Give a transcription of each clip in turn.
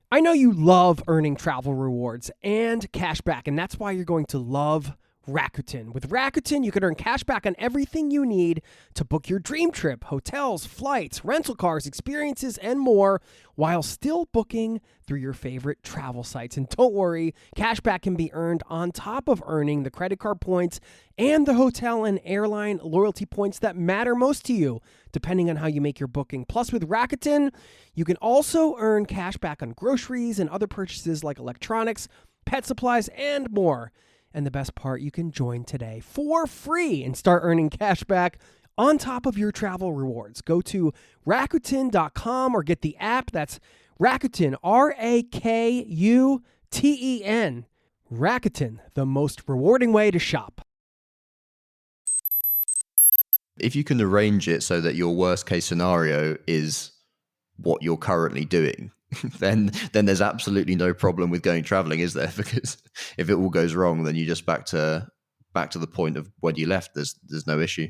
I know you love earning travel rewards and cash back, and that's why you're going to love Rakuten. With Rakuten, you can earn cash back on everything you need to book your dream trip, hotels, flights, rental cars, experiences, and more, while still booking through your favorite travel sites. And don't worry, cash back can be earned on top of earning the credit card points and the hotel and airline loyalty points that matter most to you, depending on how you make your booking. Plus, with Rakuten, you can also earn cash back on groceries and other purchases like electronics, pet supplies, and more. And the best part, you can join today for free and start earning cash back on top of your travel rewards. Go to Rakuten.com or get the app. That's Rakuten, Rakuten. Rakuten, the most rewarding way to shop. If you can arrange it so that your worst case scenario is what you're currently doing, then there's absolutely no problem with going traveling, is there? Because if it all goes wrong, then you're just back to the point of when you left. There's no issue.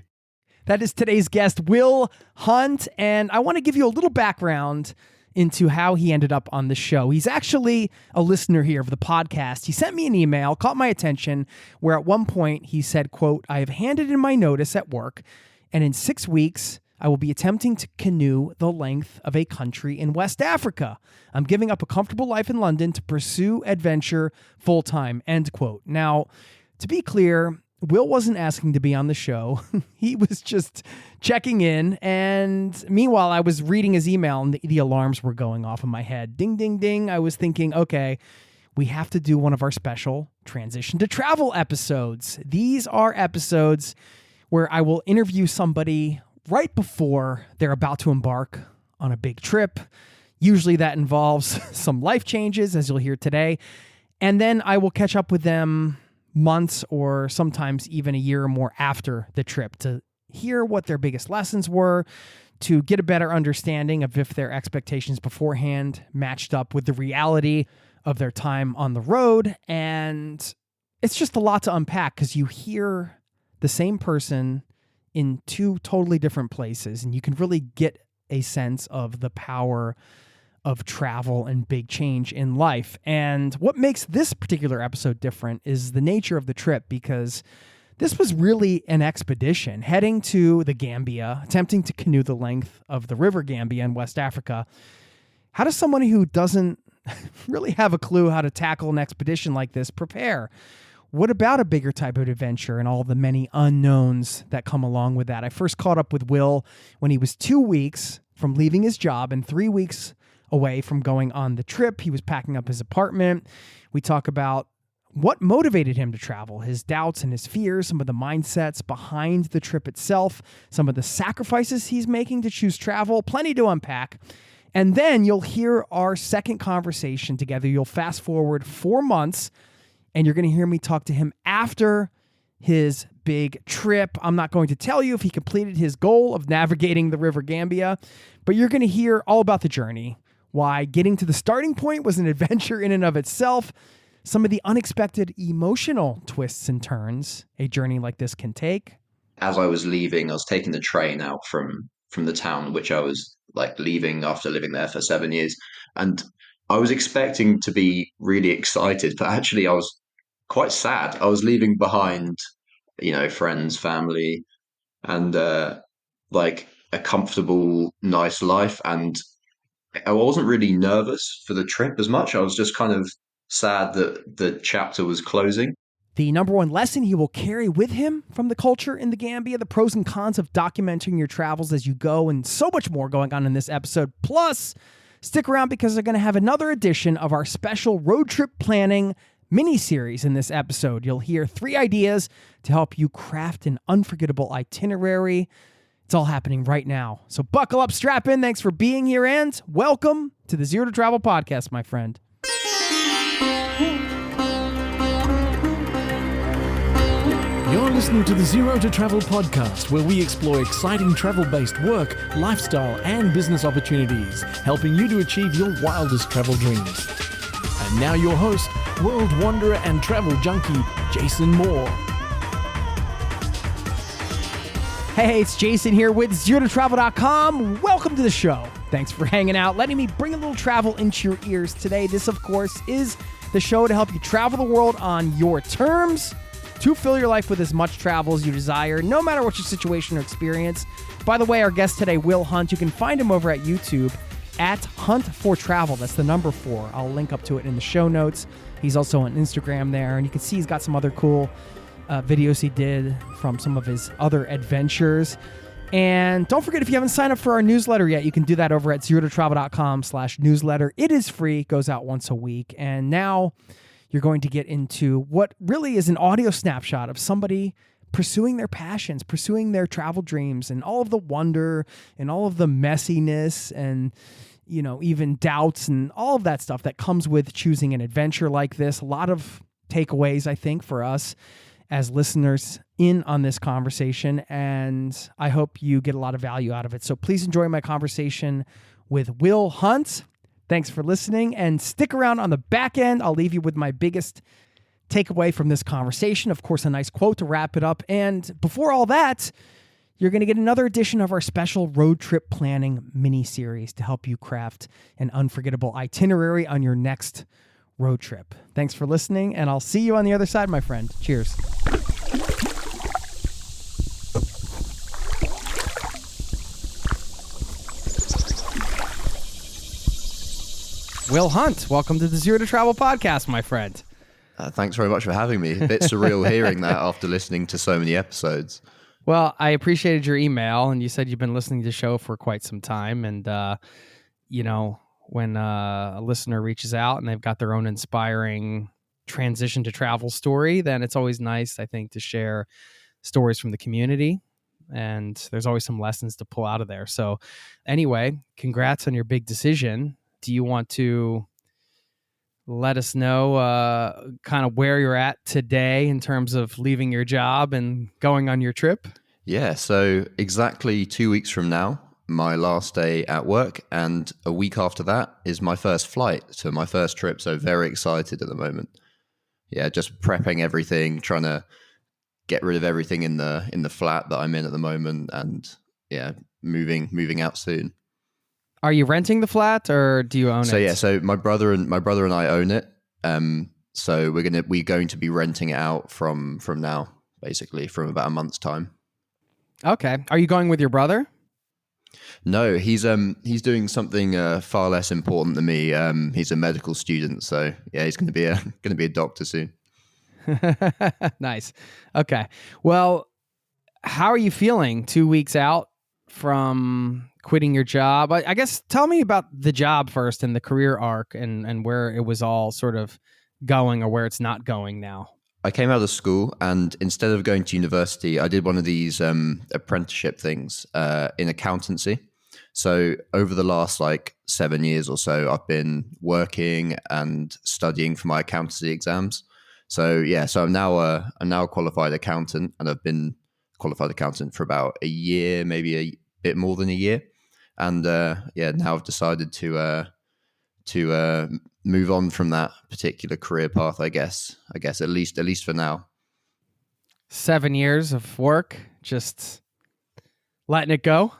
That is today's guest, Will Hunt, and I want to give you a little background into how he ended up on the show. He's actually a listener here of the podcast. He sent me an email, caught my attention, where at one point he said, quote, "I have handed in my notice at work, and in 6 weeks, I will be attempting to canoe the length of a country in West Africa. I'm giving up a comfortable life in London to pursue adventure full-time," end quote. Now, to be clear, Will wasn't asking to be on the show. He was just checking in. And meanwhile, I was reading his email and the alarms were going off in my head. Ding, ding, ding. I was thinking, okay, we have to do one of our special transition to travel episodes. These are episodes where I will interview somebody right before they're about to embark on a big trip. Usually that involves some life changes, as you'll hear today. And then I will catch up with them months or sometimes even a year or more after the trip to hear what their biggest lessons were, to get a better understanding of if their expectations beforehand matched up with the reality of their time on the road. And it's just a lot to unpack because you hear the same person in two totally different places, and you can really get a sense of the power of travel and big change in life. And what makes this particular episode different is the nature of the trip, because this was really an expedition heading to the Gambia, attempting to canoe the length of the River Gambia in West Africa. How does someone who doesn't really have a clue how to tackle an expedition like this prepare? What about a bigger type of adventure and all the many unknowns that come along with that? I first caught up with Will when he was 2 weeks from leaving his job and 3 weeks away from going on the trip. He was packing up his apartment. We talk about what motivated him to travel, his doubts and his fears, some of the mindsets behind the trip itself, some of the sacrifices he's making to choose travel, plenty to unpack. And then you'll hear our second conversation together. You'll fast forward 4 months, and you're going to hear me talk to him after his big trip. I'm not going to tell you if he completed his goal of navigating the River Gambia, but you're going to hear all about the journey, why getting to the starting point was an adventure in and of itself, some of the unexpected emotional twists and turns a journey like this can take. As I was leaving, I was taking the train out from the town, which I was leaving after living there for 7 years. And I was expecting to be really excited, but actually I was quite sad. I was leaving behind, friends, family, and a comfortable, nice life. And I wasn't really nervous for the trip as much. I was just kind of sad that the chapter was closing. The number one lesson he will carry with him from the culture in the Gambia, the pros and cons of documenting your travels as you go, and so much more going on in this episode. Plus, stick around because they're going to have another edition of our special road trip planning mini-series in this episode. You'll hear 3 ideas to help you craft an unforgettable itinerary. It's all happening right now. So buckle up, strap in. Thanks for being here, and welcome to the Zero to Travel podcast, my friend. You're listening to the Zero to Travel podcast, where we explore exciting travel-based work, lifestyle, and business opportunities, helping you to achieve your wildest travel dreams. And now your host, world wanderer and travel junkie, Jason Moore. Hey, it's Jason here with ZeroToTravel.com. Welcome to the show. Thanks for hanging out, letting me bring a little travel into your ears today. This, of course, is the show to help you travel the world on your terms, to fill your life with as much travel as you desire, no matter what your situation or experience. By the way, our guest today, Will Hunt, you can find him over at YouTube at Hunt for Travel. That's the number 4. I'll link up to it in the show notes. He's also on Instagram there, and you can see he's got some other cool videos he did from some of his other adventures. And don't forget, if you haven't signed up for our newsletter yet, you can do that over at zerototravel.com/newsletter. It is free, goes out once a week. And now you're going to get into what really is an audio snapshot of somebody pursuing their passions, pursuing their travel dreams, and all of the wonder and all of the messiness and, you know, even doubts and all of that stuff that comes with choosing an adventure like this. A lot of takeaways, I think, for us as listeners in on this conversation, and I hope you get a lot of value out of it. So please enjoy my conversation with Will Hunt. Thanks for listening, and stick around on the back end. I'll leave you with my biggest takeaway from this conversation. Of course, a nice quote to wrap it up. And before all that, you're going to get another edition of our special road trip planning mini-series to help you craft an unforgettable itinerary on your next road trip. Thanks for listening, and I'll see you on the other side, my friend. Cheers. Will Hunt, welcome to the Zero to Travel podcast, my friend. Thanks very much for having me. A bit surreal hearing that after listening to so many episodes. Well, I appreciated your email, and you said you've been listening to the show for quite some time, and you know, when a listener reaches out and they've got their own inspiring transition to travel story, then it's always nice, I think, to share stories from the community. And there's always some lessons to pull out of there. So anyway, congrats on your big decision. Do you want to let us know kind of where you're at today in terms of leaving your job and going on your trip? Yeah, so exactly 2 weeks from now, my last day at work, and a week after that is my first flight to my first trip. So very excited at the moment. Yeah, just prepping everything, trying to get rid of everything in the flat that I'm in at the moment, and yeah, moving out soon. Are you renting the flat or do you own it? So yeah, so my brother and I own it. So we're going to be renting it out from now, basically from about a month's time. Okay. Are you going with your brother? No, he's doing something far less important than me. He's a medical student, so yeah, he's going to be a doctor soon. Nice. Okay. Well, how are you feeling 2 weeks out from quitting your job? I guess tell me about the job first and the career arc and where it was all sort of going or where it's not going now. I came out of school, and instead of going to university, I did one of these apprenticeship things in accountancy. So over the last 7 years or so, I've been working and studying for my accountancy exams. So yeah, so I'm now a qualified accountant, and I've been qualified accountant for about a year, maybe a bit more than a year. And yeah, now I've decided to move on from that particular career path. I guess at least for now. 7 years of work, just letting it go.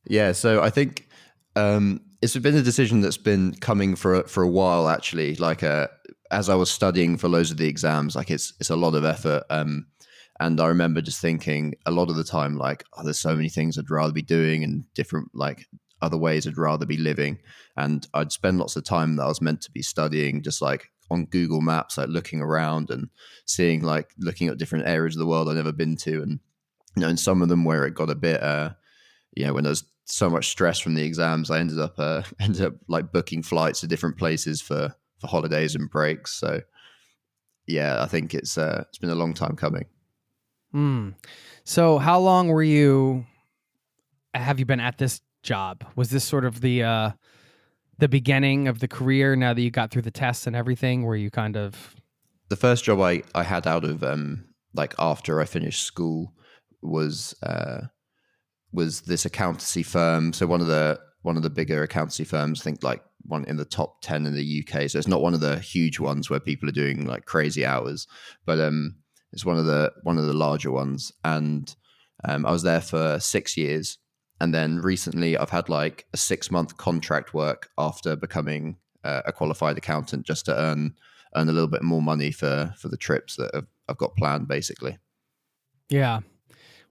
Yeah, so I think it's been a decision that's been coming for a while, actually. As I was studying for loads of the exams, it's a lot of effort. And I remember just thinking a lot of the time, there's so many things I'd rather be doing and different other ways I'd rather be living. And I'd spend lots of time that I was meant to be studying just on Google Maps, looking around and seeing, looking at different areas of the world I'd never been to. And, and some of them where it got a bit, when there was so much stress from the exams, I ended up booking flights to different places for holidays and breaks. So yeah, I think it's been a long time coming. So how long have you been at this job? Was this sort of the beginning of the career now that you got through the tests and everything? Were you kind of... The first job I had out of after I finished school was this accountancy firm. So one of the bigger accountancy firms, I think one in the top 10 in the UK. So it's not one of the huge ones where people are doing crazy hours, but it's one of the larger ones. And I was there for 6 years. And then recently I've had like a 6-month contract work after becoming a qualified accountant, just to earn a little bit more money for the trips that I've got planned, basically. Yeah.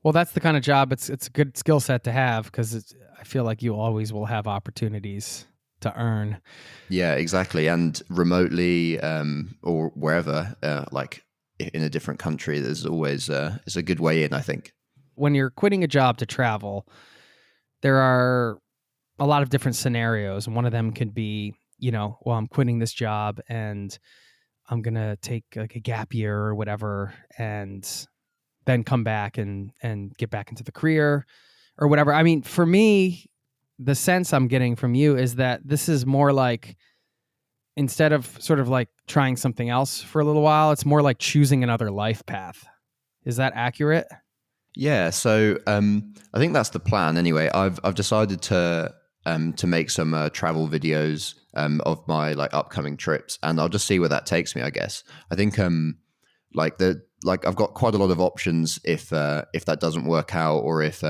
Well, that's the kind of job. It's a good skill set to have, because I feel like you always will have opportunities to earn. Yeah, exactly. And remotely, or wherever, like in a different country, there's always it's a good way in, I think. When you're quitting a job to travel, there are a lot of different scenarios, and one of them could be, well, I'm quitting this job and I'm gonna take like a gap year or whatever, and then come back and get back into the career or whatever. I mean, for me, the sense I'm getting from you is that this is more like, instead of sort of like trying something else for a little while, it's more like choosing another life path. Is that accurate? Yeah, so I think that's the plan. Anyway, I've decided to make some travel videos of my like upcoming trips, and I'll just see where that takes me, I guess. I think I've got quite a lot of options if that doesn't work out, or if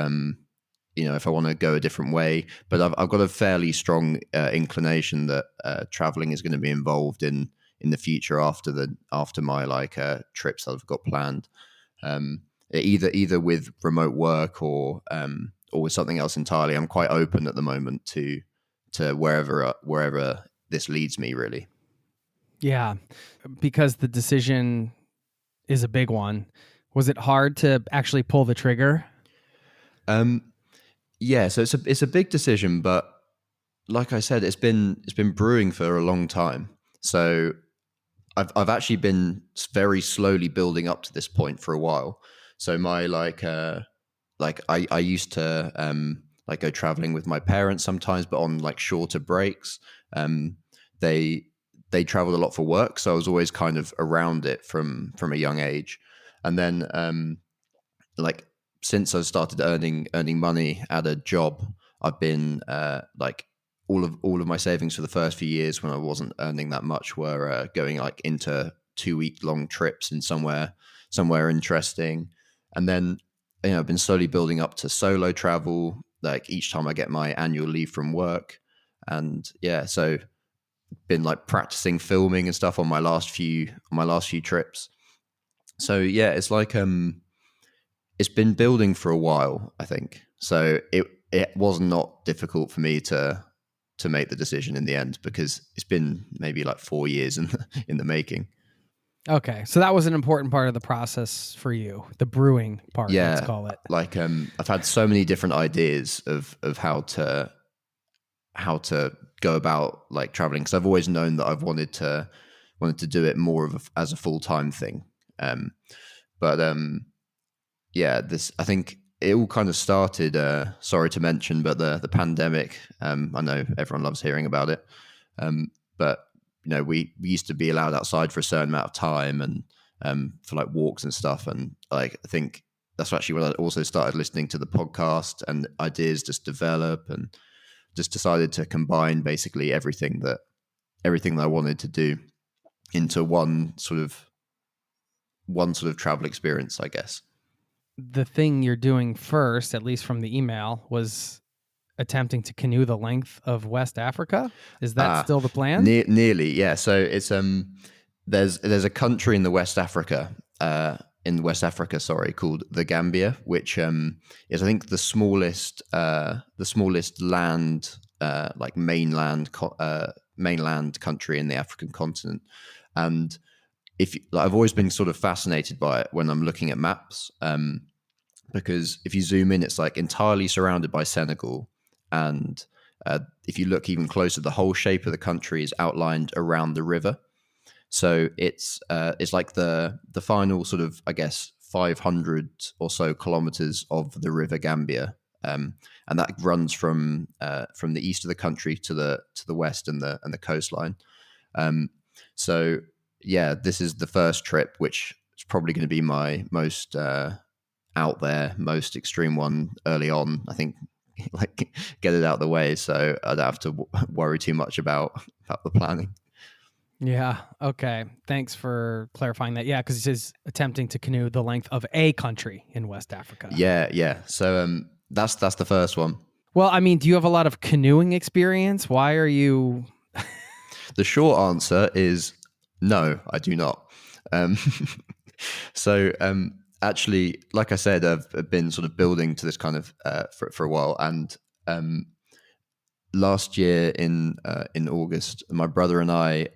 if I want to go a different way. But I've got a fairly strong inclination that traveling is going to be involved in the future after my like trips that I've got planned. Either with remote work or with something else entirely. I'm quite open at the moment to wherever this leads me, really. Yeah, because the decision is a big one. Was it hard to actually pull the trigger? Yeah, so it's a big decision, but like I said, it's been brewing for a long time. So I've actually been very slowly building up to this point for a while. So my I used to like go traveling with my parents sometimes, but on like shorter breaks. They traveled a lot for work, so I was always kind of around it from a young age. And then like since I started earning money at a job, I've been like all of my savings for the first few years when I wasn't earning that much were going like into 2-week long trips in somewhere interesting. And then I've been slowly building up to solo travel, like each time I get my annual leave from work. And yeah, so been like practicing filming and stuff on my last few trips. So yeah, it's like it's been building for a while, I think. So it was not difficult for me to make the decision in the end, because it's been maybe like 4 years in the making. Okay, so that was an important part of the process for you, the brewing part, let's call it. Like I've had so many different ideas of how to go about like traveling, because I've always known that I've wanted to do it more of as a full-time thing. But this, I think it all kind of started, sorry to mention, but the pandemic, I know everyone loves hearing about it. But we used to be allowed outside for a certain amount of time, and for like walks and stuff. And like, I think that's actually when I also started listening to the podcast, and ideas just develop, and just decided to combine basically everything that I wanted to do into one sort of travel experience, I guess. The thing you're doing first, at least from the email, was attempting to canoe the length of West Africa. Is that still the plan? Nearly, yeah. So it's there's a country in West Africa, called the Gambia, which is, I think, the smallest land, like mainland country in the African continent. And I've always been sort of fascinated by it when I'm looking at maps, because if you zoom in, it's like entirely surrounded by Senegal, and if you look even closer, the whole shape of the country is outlined around the river. So it's like the final sort of, I guess, 500 or so kilometers of the River Gambia, and that runs from the east of the country to the west and the coastline. So yeah, this is the first trip, which is probably going to be my most out there, most extreme one early on. I think, like, get it out of the way, so I don't have to worry too much about the planning. Yeah. Okay. Thanks for clarifying that. Yeah, because it is attempting to canoe the length of a country in West Africa. Yeah. So That's the first one. Well, I mean, do you have a lot of canoeing experience? Why are you... The short answer is no, I do not. Um, actually, like I said, I've been sort of building to this kind of for a while, and last year in August, my brother and I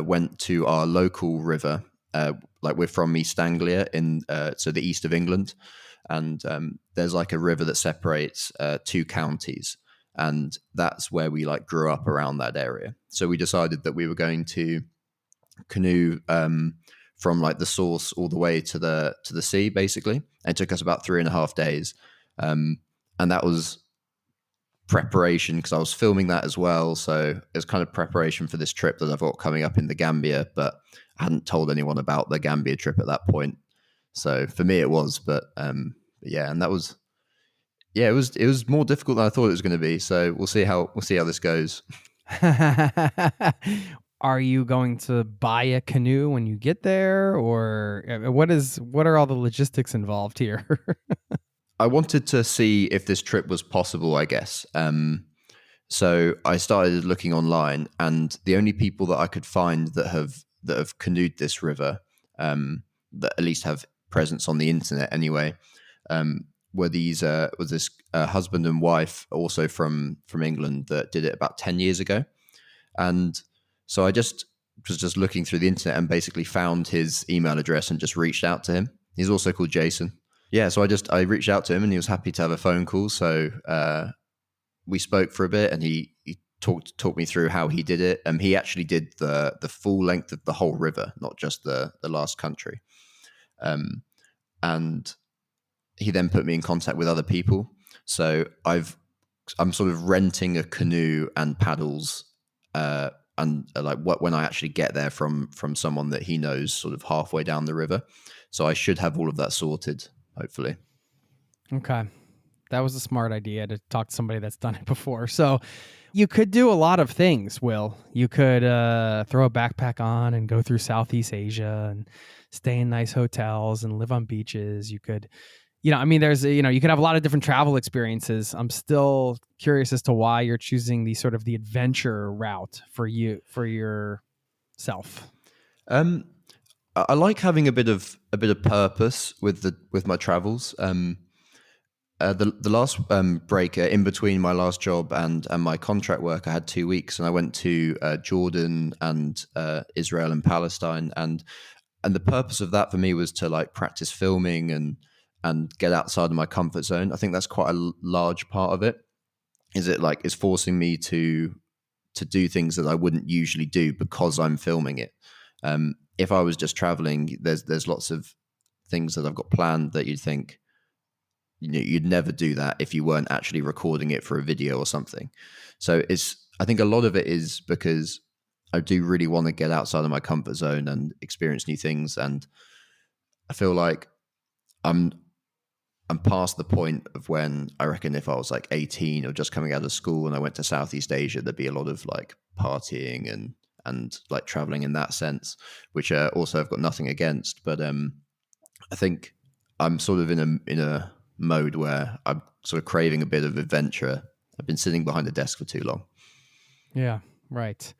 went to our local river. Like we're from East Anglia so the east of England, and there's like a river that separates two counties, and that's where we like grew up around that area. So we decided that we were going to canoe from like the source all the way to the sea, basically. It took us about 3.5 days, and that was preparation because I was filming that as well. So it was kind of preparation for this trip that I've got coming up in the Gambia, but I hadn't told anyone about the Gambia trip at that point. So for me it was, but yeah, and that was, yeah, it was more difficult than I thought it was going to be. So we'll see how this goes. Are you going to buy a canoe when you get there, or what are all the logistics involved here? I wanted to see if this trip was possible, I guess. So I started looking online, and the only people that I could find that have canoed this river, that at least have presence on the internet anyway, was this husband and wife, also from England, that did it about 10 years ago. And so I was just looking through the internet and basically found his email address and just reached out to him. He's also called Jason. Yeah, so I reached out to him, and he was happy to have a phone call. So we spoke for a bit, and he talked me through how he did it. He actually did the full length of the whole river, not just the last country. And he then put me in contact with other people. So I'm sort of renting a canoe and paddles, and when I actually get there from someone that he knows, sort of halfway down the river. So I should have all of that sorted, hopefully. Okay. That was a smart idea to talk to somebody that's done it before. So you could do a lot of things, Will. You could throw a backpack on and go through Southeast Asia and stay in nice hotels and live on beaches. You could, there's, you could have a lot of different travel experiences. I'm still curious as to why you're choosing the adventure route for yourself. I like having a bit of purpose with my travels. The last break in between my last job and my contract work, I had 2 weeks, and I went to Jordan and Israel and Palestine, and the purpose of that for me was to like practice filming and get outside of my comfort zone. I think that's quite a large part of it. Is forcing me to do things that I wouldn't usually do because I'm filming it. If I was just traveling, there's lots of things that I've got planned that you'd think, you'd never do that if you weren't actually recording it for a video or something. So I think a lot of it is because I do really want to get outside of my comfort zone and experience new things. And I feel like I'm past the point of when I reckon if I was like 18 or just coming out of school and I went to Southeast Asia, there'd be a lot of like partying and like traveling in that sense, which also I've got nothing against. But I think I'm sort of in a mode where I'm sort of craving a bit of adventure. I've been sitting behind a desk for too long. Yeah, right.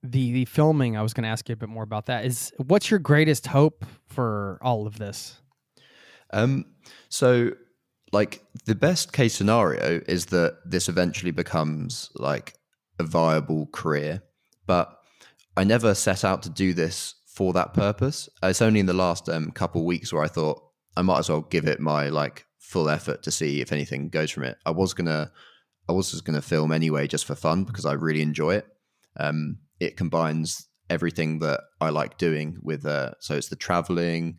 The filming, I was going to ask you a bit more about that. What's your greatest hope for all of this? So like the best case scenario is that this eventually becomes like a viable career, but I never set out to do this for that purpose. It's only in the last couple of weeks where I thought I might as well give it my like full effort to see if anything goes from it. I was just gonna film anyway, just for fun, because I really enjoy it. It combines everything that I like doing with so it's the traveling.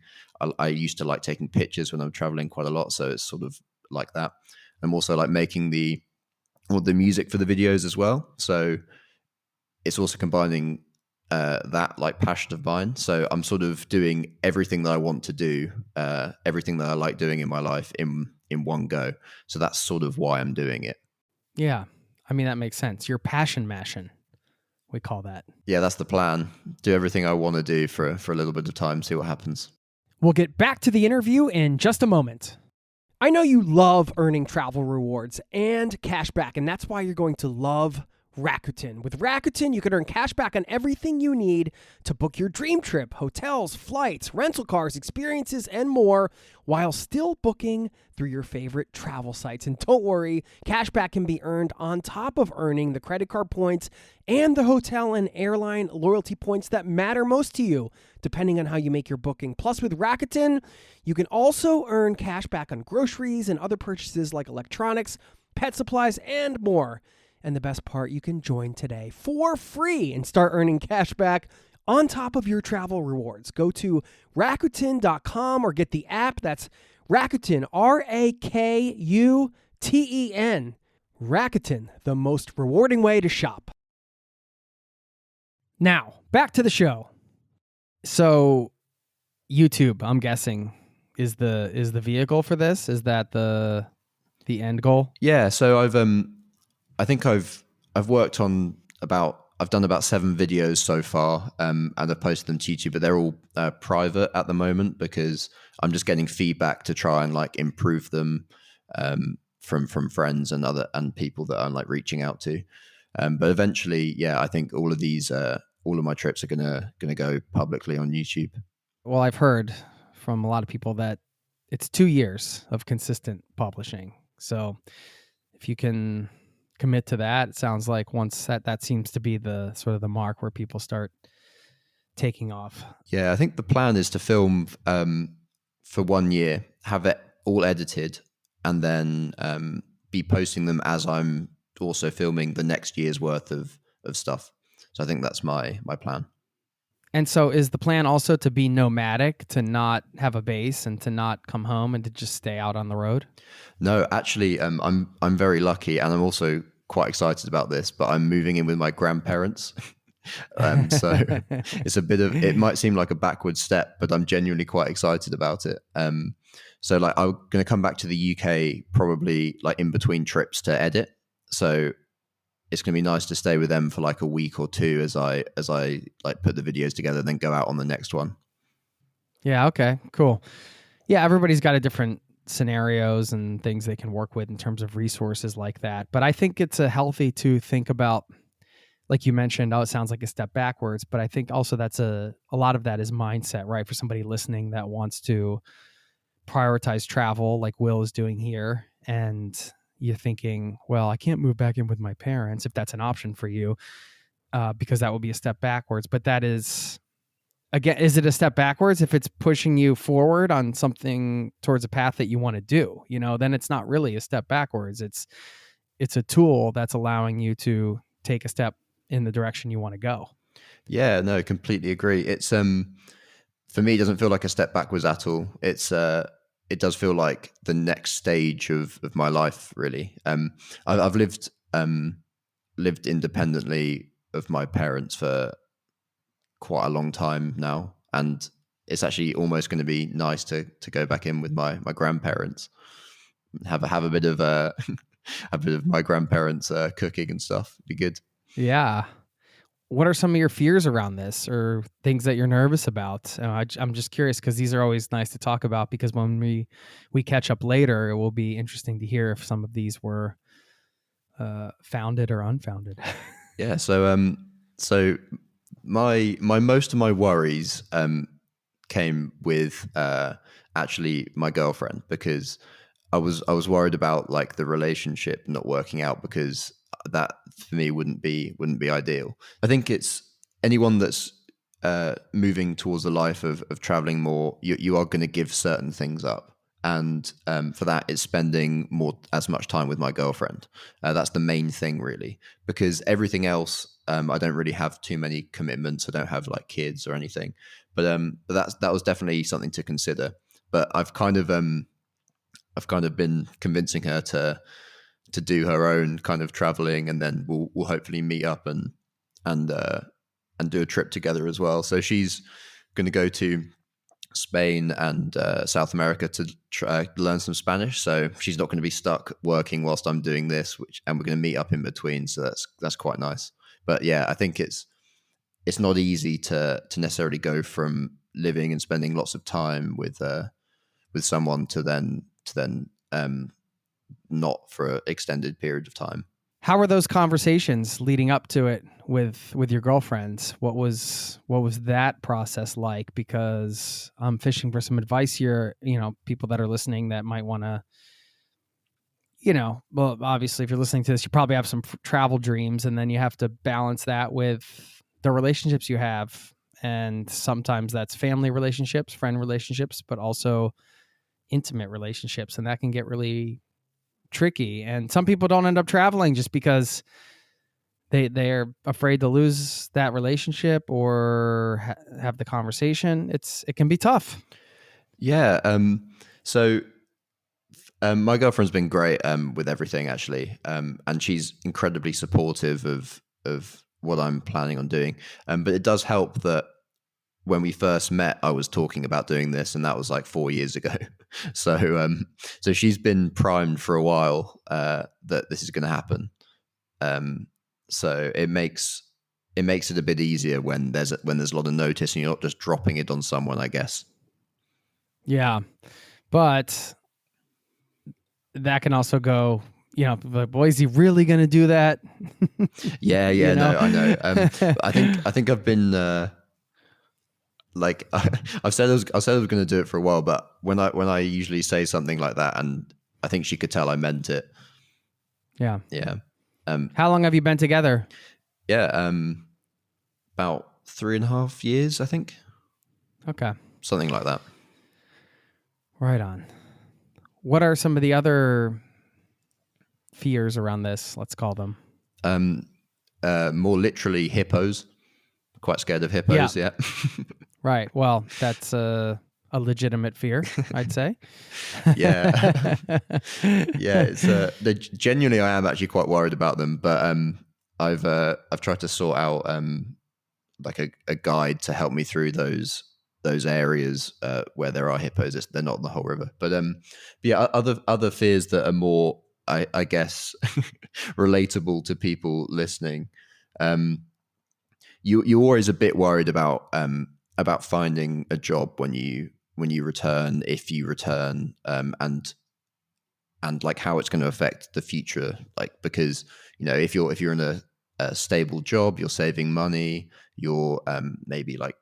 I used to like taking pictures when I'm traveling quite a lot, so it's sort of like that. I'm also like making the music for the videos as well, so it's also combining that like passion of mine. So I'm sort of doing everything that I want to do, everything that I like doing in my life in one go. So that's sort of why I'm doing it. Yeah, I mean that makes sense. You're passion mashing, we call that. Yeah, that's the plan. Do everything I want to do for a little bit of time, see what happens. We'll get back to the interview in just a moment. I know you love earning travel rewards and cash back, and that's why you're going to love Rakuten. With Rakuten, you can earn cash back on everything you need to book your dream trip, hotels, flights, rental cars, experiences, and more, while still booking through your favorite travel sites. And don't worry, cash back can be earned on top of earning the credit card points and the hotel and airline loyalty points that matter most to you, depending on how you make your booking. Plus, with Rakuten, you can also earn cash back on groceries and other purchases like electronics, pet supplies, and more. And the best part, you can join today for free and start earning cash back on top of your travel rewards. Go to Rakuten.com or get the app. That's Rakuten, Rakuten. Rakuten, the most rewarding way to shop. Now, back to the show. So, YouTube, I'm guessing, is the vehicle for this? Is that the end goal? Yeah, so I think I've worked on I've done about 7 videos so far, and I've posted them to YouTube, but they're all private at the moment because I'm just getting feedback to try and like improve them from friends and people that I'm like reaching out to. But eventually, yeah, I think all of my trips are gonna go publicly on YouTube. Well, I've heard from a lot of people that it's 2 years of consistent publishing. So if you can commit to that, it sounds like once that seems to be the sort of the mark where people start taking off. Yeah, I think the plan is to film for 1 year, have it all edited, and then be posting them as I'm also filming the next year's worth of stuff. So I think that's my plan. And so is the plan also to be nomadic, to not have a base and to not come home and to just stay out on the road? No, actually, I'm very lucky, and I'm also quite excited about this. But I'm moving in with my grandparents, so it might seem like a backward step, but I'm genuinely quite excited about it. So like I'm going to come back to the UK probably like in between trips to edit. So it's going to be nice to stay with them for like a week or two as I like put the videos together, then go out on the next one. Yeah. Okay, cool. Yeah. Everybody's got a different scenarios and things they can work with in terms of resources like that. But I think it's a healthy to think about, like you mentioned, it sounds like a step backwards, but I think also that's a lot of that is mindset, right? For somebody listening that wants to prioritize travel like Will is doing here, and you're thinking, well, I can't move back in with my parents if that's an option for you, because that will be a step backwards. But that is, again, is it a step backwards if it's pushing you forward on something towards a path that you want to do? Then it's not really a step backwards. It's a tool that's allowing you to take a step in the direction you want to go. Yeah, no, completely agree. It's for me, it doesn't feel like a step backwards at all. It does feel like the next stage of my life, really. I've lived independently of my parents for quite a long time now, and it's actually almost going to be nice to go back in with my grandparents, have a bit of a bit of my grandparents cooking and stuff. It'd be good. Yeah. What are some of your fears around this, or things that you're nervous about? I'm just curious because these are always nice to talk about, because when we catch up later, it will be interesting to hear if some of these were founded or unfounded. Yeah. So my most of my worries came with actually my girlfriend, because I was worried about like the relationship not working out, because that for me wouldn't be ideal. I think it's anyone that's moving towards a life of traveling more, you are going to give certain things up. And for that, it's spending as much time with my girlfriend. That's the main thing, really, because everything else, I don't really have too many commitments. I don't have like kids or anything, but that was definitely something to consider. But I've kind of been convincing her to do her own kind of traveling, and then we'll hopefully meet up and do a trip together as well. So she's going to go to Spain and South America to learn some Spanish. So she's not going to be stuck working whilst I'm doing this, and we're going to meet up in between. So that's quite nice. But yeah, I think it's not easy to necessarily go from living and spending lots of time with someone to then not for an extended period of time. How were those conversations leading up to it with your girlfriends? What was that process like? Because I'm fishing for some advice here, people that are listening that might want to, well, obviously if you're listening to this, you probably have some travel dreams, and then you have to balance that with the relationships you have. And sometimes that's family relationships, friend relationships, but also intimate relationships. And that can get really tricky. And some people don't end up traveling just because they're afraid to lose that relationship or have the conversation. It can be tough. Yeah. So my girlfriend's been great with everything, actually, and she's incredibly supportive of what I'm planning on doing. But it does help that when we first met, I was talking about doing this, and that was like 4 years ago. So she's been primed for a while that this is going to happen. So it makes it a bit easier when there's a lot of notice and you're not just dropping it on someone, I guess. Yeah, but that can also go, the boy, is he really going to do that? Yeah, no, I know. I think I've been like I've said I was going to do it for a while, but when I usually say something like that, and I think she could tell I meant it. Yeah. Yeah. How long have you been together? Yeah, about 3.5 years, I think. Okay. Something like that. Right on. What are some of the other fears around this? Let's call them. More literally hippos. Quite scared of hippos. Yeah. Right. Well, that's a legitimate fear, I'd say. Yeah. Yeah. It's genuinely, I am actually quite worried about them, but I've tried to sort out like a guide to help me through those areas where there are hippos. They're not in the whole river, but yeah, other fears that are more, I guess, relatable to people listening. You're always a bit worried about finding a job when you return, if you return, and like how it's going to affect the future, like, because if you're in a stable job, you're saving money, you're maybe like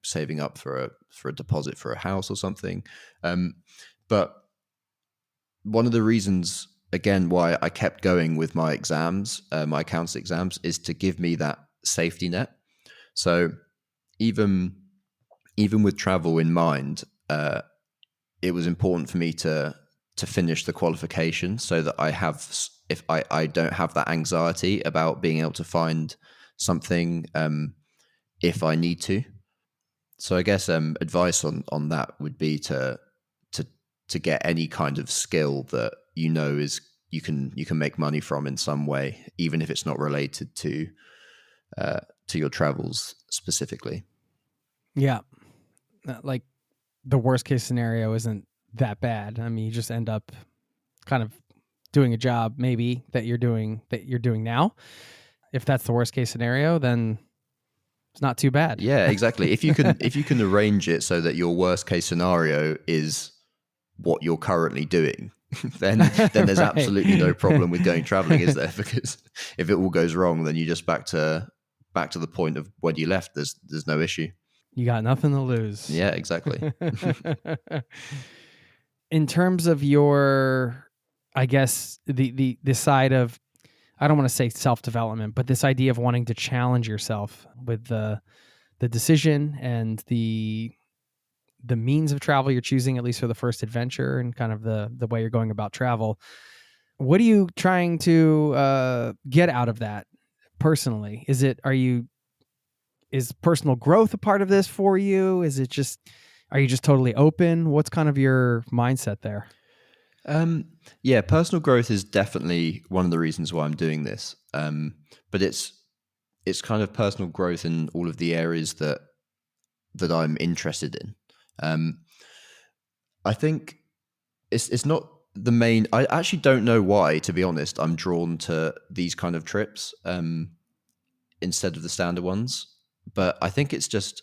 saving up for a deposit for a house or something, but one of the reasons, again, why I kept going with my exams, my accounts exams, is to give me that safety net. So even with travel in mind, it was important for me to finish the qualification so that I don't have that anxiety about being able to find something if I need to. So I guess advice on that would be to get any kind of skill that is you can make money from in some way, even if it's not related to your travels specifically. Yeah. Like the worst case scenario isn't that bad. I mean, you just end up kind of doing a job maybe that you're doing now. If that's the worst case scenario, then it's not too bad. Yeah, exactly. If you can arrange it so that your worst case scenario is what you're currently doing, then there's Right. absolutely no problem with going traveling, is there? Because if it all goes wrong, then you're just back to the point of when you left. There's no issue. You got nothing to lose. Yeah, exactly. In terms of your, I guess, the side of, I don't want to say self-development, but this idea of wanting to challenge yourself with the decision and the means of travel you're choosing, at least for the first adventure, and kind of the way you're going about travel. What are you trying to get out of that personally? Is personal growth a part of this for you? Are you just totally open? What's kind of your mindset there? Yeah, personal growth is definitely one of the reasons why I'm doing this. But it's kind of personal growth in all of the areas that I'm interested in. I think it's not the main. I actually don't know why, to be honest. I'm drawn to these kind of trips instead of the standard ones. But I think it's just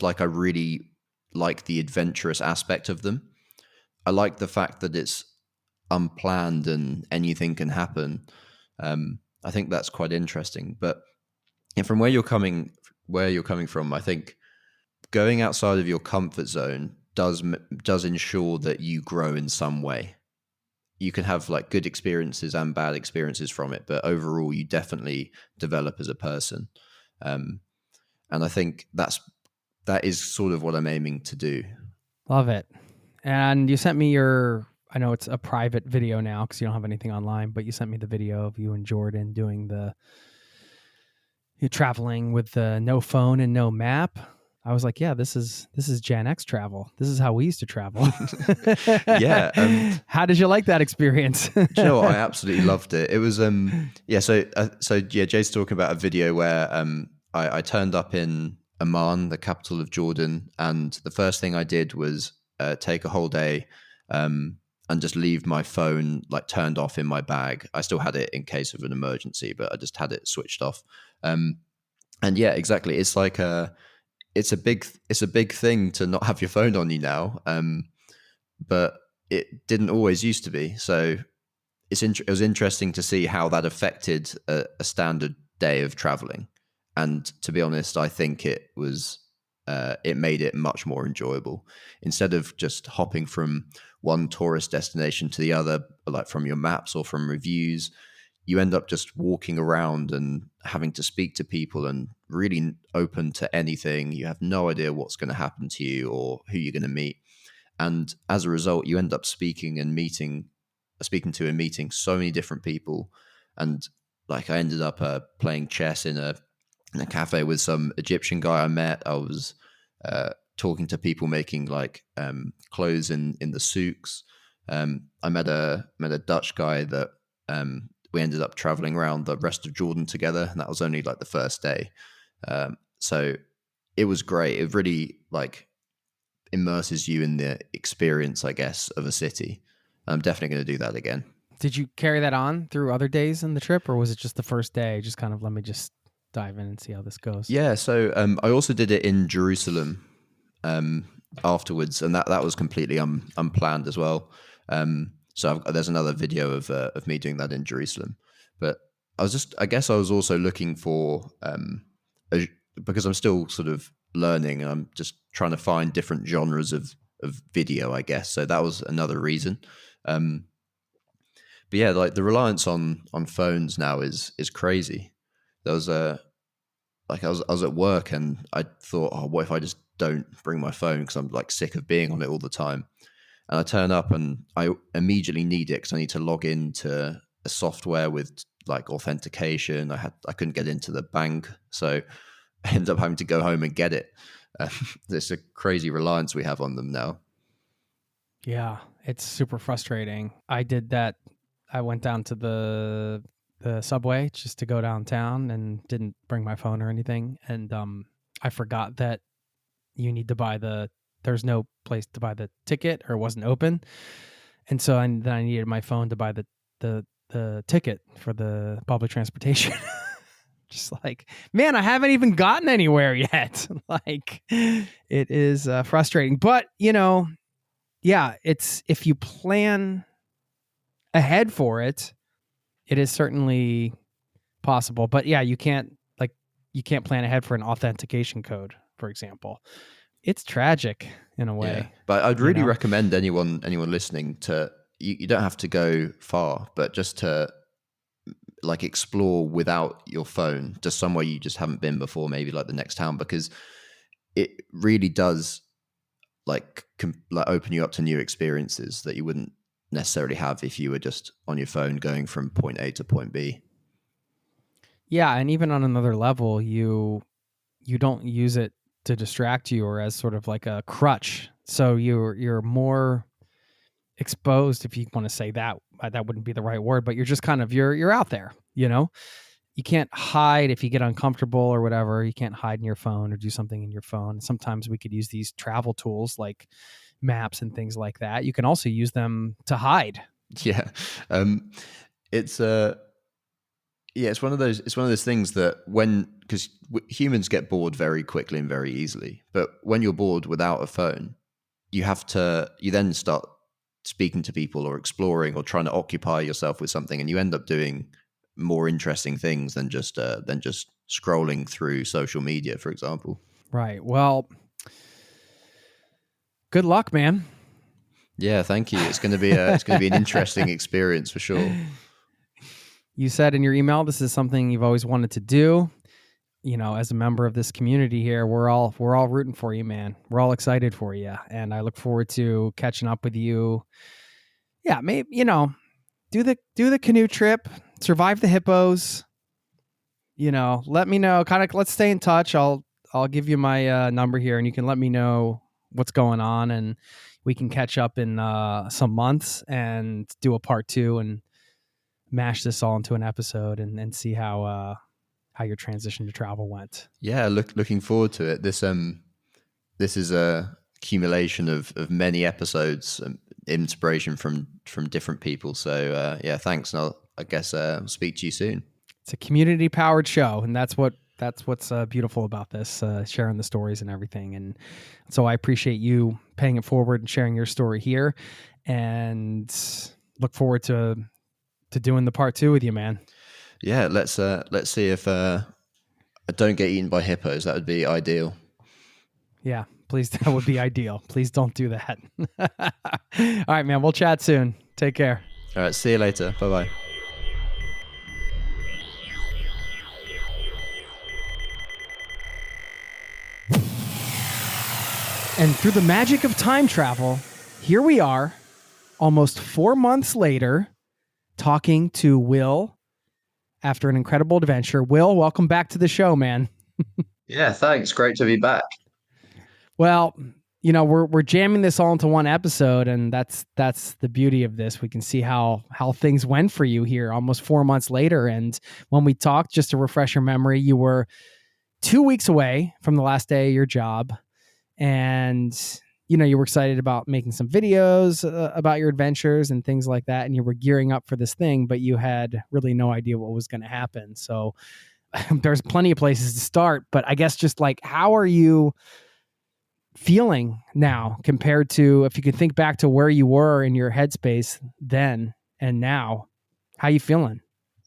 like I really like the adventurous aspect of them. I like the fact that it's unplanned and anything can happen. I think that's quite interesting. But from where you're coming from, I think going outside of your comfort zone does ensure that you grow in some way. You can have like good experiences and bad experiences from it, but overall, you definitely develop as a person. And I think that is sort of what I'm aiming to do. Love it. And you sent me I know it's a private video now because you don't have anything online, but you sent me the video of you and Jordan doing you traveling with the no phone and no map. I was like, yeah, this is Gen X travel. This is how we used to travel. Yeah. How did you like that experience? Do you know what? I absolutely loved it. It was yeah. So Jay's talking about a video where I turned up in Amman, the capital of Jordan, and the first thing I did was take a whole day and just leave my phone like turned off in my bag. I still had it in case of an emergency, but I just had it switched off. And yeah, exactly. It's like it's a big thing to not have your phone on you now, but it didn't always used to be. So it was interesting to see how that affected a standard day of traveling. And to be honest, I think it made it much more enjoyable. Instead of just hopping from one tourist destination to the other, like from your maps or from reviews, you end up just walking around and having to speak to people and really open to anything. You have no idea what's going to happen to you or who you're going to meet. And as a result, you end up speaking to and meeting so many different people. And like I ended up playing chess in a cafe with some Egyptian guy I met. I was talking to people making like clothes in the souks. I met a Dutch guy that we ended up traveling around the rest of Jordan together, and that was only like the first day. So it was great. It really like immerses you in the experience, I guess, of a city. I'm definitely going to do that again. Did you carry that on through other days in the trip, or was it just the first day? Just kind of let me just dive in and see how this goes. Yeah, so I also did it in Jerusalem afterwards, and that was completely unplanned as well. So there's another video of me doing that in Jerusalem. But I guess I was also looking for because I'm still sort of learning, and I'm just trying to find different genres of video, I guess. So that was another reason. But yeah, like the reliance on phones now is crazy. There was I was at work and I thought, oh, what if I just don't bring my phone because I'm like sick of being on it all the time. And I turn up and I immediately need it because I need to log into a software with like authentication. I couldn't get into the bank, so I ended up having to go home and get it. There's a crazy reliance we have on them now. Yeah, it's super frustrating. I did that. I went down to the subway just to go downtown and didn't bring my phone or anything. And I forgot that you need to buy there's no place to buy the ticket, or it wasn't open. And so then I needed my phone to buy the ticket for the public transportation. Just like, man, I haven't even gotten anywhere yet. Like, it is frustrating. But, yeah, it's if you plan ahead for it, it is certainly possible. But yeah, you can't plan ahead for an authentication code, for example. It's tragic in a way. Yeah. But I'd really recommend anyone listening to, you don't have to go far, but just to like explore without your phone, just somewhere you just haven't been before, maybe like the next town, because it really does like open you up to new experiences that you wouldn't necessarily have if you were just on your phone going from point A to point B. Yeah, and even on another level, you don't use it to distract you or as sort of like a crutch. So you're more exposed, if you want to say that wouldn't be the right word, but you're just kind of you're out there, you can't hide if you get uncomfortable or whatever. You can't hide in your phone or do something in your phone. Sometimes we could use these travel tools like maps and things like that. You can also use them to hide. Yeah. It's one of those things that because humans get bored very quickly and very easily, but when you're bored without a phone, you then start speaking to people or exploring or trying to occupy yourself with something, and you end up doing more interesting things than just scrolling through social media, for example. Right. Well, good luck, man. Yeah, thank you. It's going to be an interesting experience for sure. You said in your email this is something you've always wanted to do. You know, as a member of this community here, we're all rooting for you, man. We're all excited for you, and I look forward to catching up with you. Yeah, maybe, you know, do the canoe trip, survive the hippos. You know, let me know. Kind of, let's stay in touch. I'll give you my number here, and you can let me know what's going on, and we can catch up in some months and do a part 2 and mash this all into an episode and see how your transition to travel went. Yeah, looking forward to it. This is a accumulation of many episodes, inspiration from different people. So yeah, thanks, and I guess I'll speak to you soon. It's a community powered show, and that's what's beautiful about this, sharing the stories and everything. And so I appreciate you paying it forward and sharing your story here, and look forward to doing the part 2 with you, man. Yeah, let's see if I don't get eaten by hippos. That would be ideal. Yeah, please. That would be ideal. Please don't do that. All right, man. We'll chat soon. Take care. All right. See you later. Bye-bye. And through the magic of time travel, here we are, almost 4 months later, talking to Will after an incredible adventure. Will, welcome back to the show, man. Yeah, thanks. Great to be back. Well, you know, we're jamming this all into one episode, and that's the beauty of this. We can see how things went for you here almost 4 months later. And when we talked, just to refresh your memory, you were 2 weeks away from the last day of your job, and you know, you were excited about making some videos about your adventures and things like that, and you were gearing up for this thing, but you had really no idea what was going to happen. So there's plenty of places to start, but I guess just like, how are you feeling now compared to, if you could think back to where you were in your headspace then and now, how you feeling?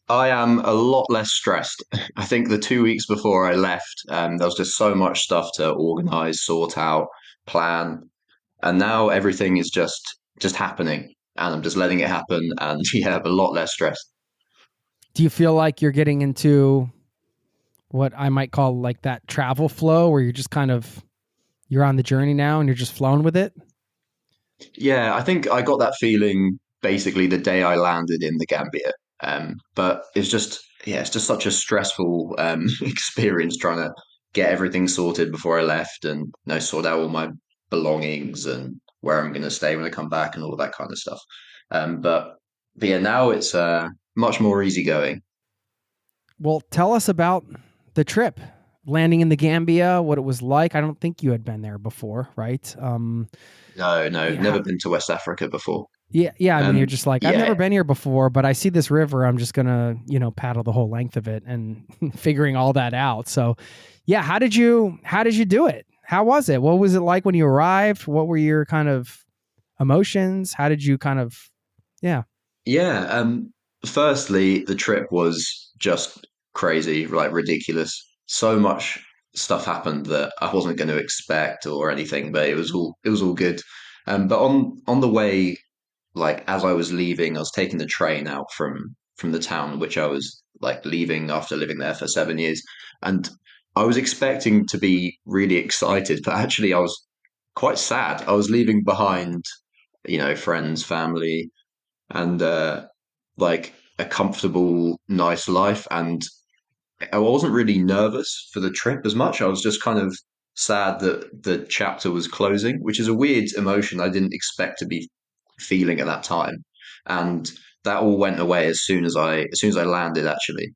I am a lot less stressed. I think the 2 weeks before I left, there was just so much stuff to organize, sort out, plan, and now everything is just happening, and I'm just letting it happen, and yeah, a lot less stressed. Do you feel like you're getting into what I might call like that travel flow, where you're just kind of, you're on the journey now and you're just flowing with it? Yeah, I think I got that feeling basically the day I landed in the Gambia. But it's just such a stressful experience trying to get everything sorted before I left, and sort out all my belongings and where I'm going to stay when I come back and all of that kind of stuff. But yeah, now it's much more easygoing. Well, tell us about the trip, landing in the Gambia, what it was like. I don't think you had been there before, right? No, Yeah. never been to West Africa before. Yeah. I mean, you're just like, I've yeah. never been here before, but I see this river. I'm just gonna, paddle the whole length of it and figuring all that out. So, yeah, how did you do it? How was it? What was it like when you arrived? What were your kind of emotions? How did you kind of, yeah. Yeah. Firstly, the trip was just crazy, like ridiculous. So much stuff happened that I wasn't going to expect or anything, but it was all good. But on the way, like as I was leaving, I was taking the train out from the town which I was like leaving after living there for 7 years, and I was expecting to be really excited, but actually I was quite sad. I was leaving behind, friends, family, and like a comfortable, nice life. And I wasn't really nervous for the trip as much. I was just kind of sad that the chapter was closing, which is a weird emotion I didn't expect to be feeling at that time. And that all went away as soon as I landed actually.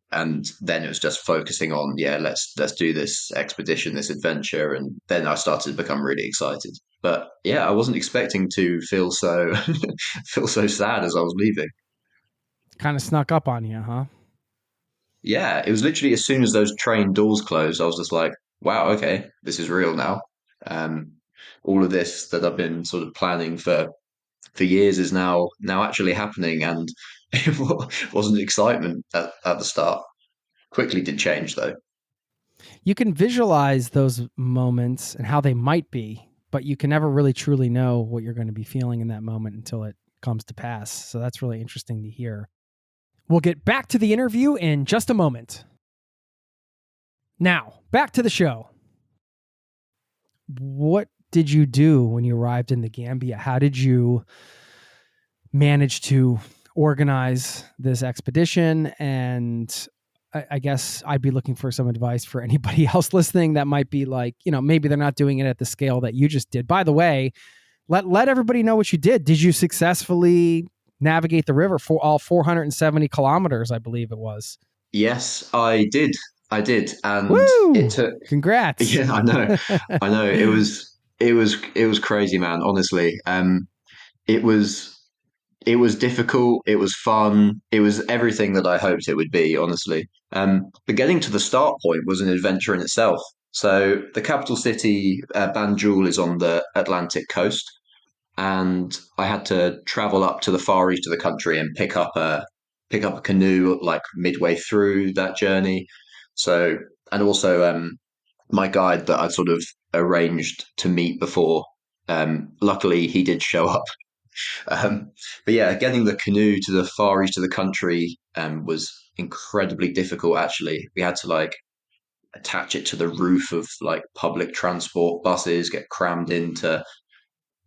And then it was just focusing on, yeah, let's do this expedition, this adventure, and then I started to become really excited. But yeah, I wasn't expecting to feel so feel so sad as I was leaving. Kind of snuck up on you, huh? Yeah, it was literally as soon as those train doors closed, I was just like, wow, okay, this is real now. Um, all of this that I've been sort of planning for years is now actually happening, and it wasn't excitement at the start. Quickly did change though. You can visualize those moments and how they might be, but you can never really truly know what you're going to be feeling in that moment until it comes to pass. So that's really interesting to hear. We'll get back to the interview in just a moment. Now, back to the show. What did you do when you arrived in the Gambia? How did you manage to organize this expedition? And I guess I'd be looking for some advice for anybody else listening that might be like, maybe they're not doing it at the scale that you just did. By the way, let everybody know what you did. Did you successfully navigate the river for all 470 kilometers, I believe it was? Yes, I did. And Woo! it took. Congrats. Yeah, I know. It was crazy, man. Honestly, it was difficult. It was fun. It was everything that I hoped it would be. Honestly, but getting to the start point was an adventure in itself. So the capital city, Banjul, is on the Atlantic coast, and I had to travel up to the far east of the country and pick up a canoe like midway through that journey. So, and also my guide that I'd sort of arranged to meet before. Luckily, he did show up. Um, but yeah, getting the canoe to the far east of the country was incredibly difficult. Actually, we had to like attach it to the roof of like public transport buses, get crammed into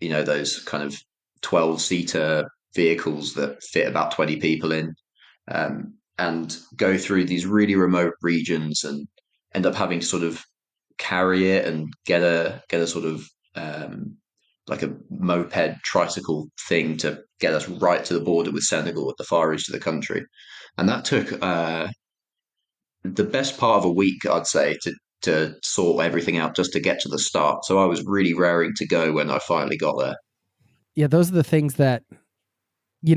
those kind of 12-seater vehicles that fit about 20 people in, and go through these really remote regions and end up having to sort of carry it and get a sort of like a moped tricycle thing to get us right to the border with Senegal at the far east of the country. And that took the best part of a week, I'd say, to sort everything out just to get to the start. So I was really raring to go when I finally got there. Yeah, those are the things that,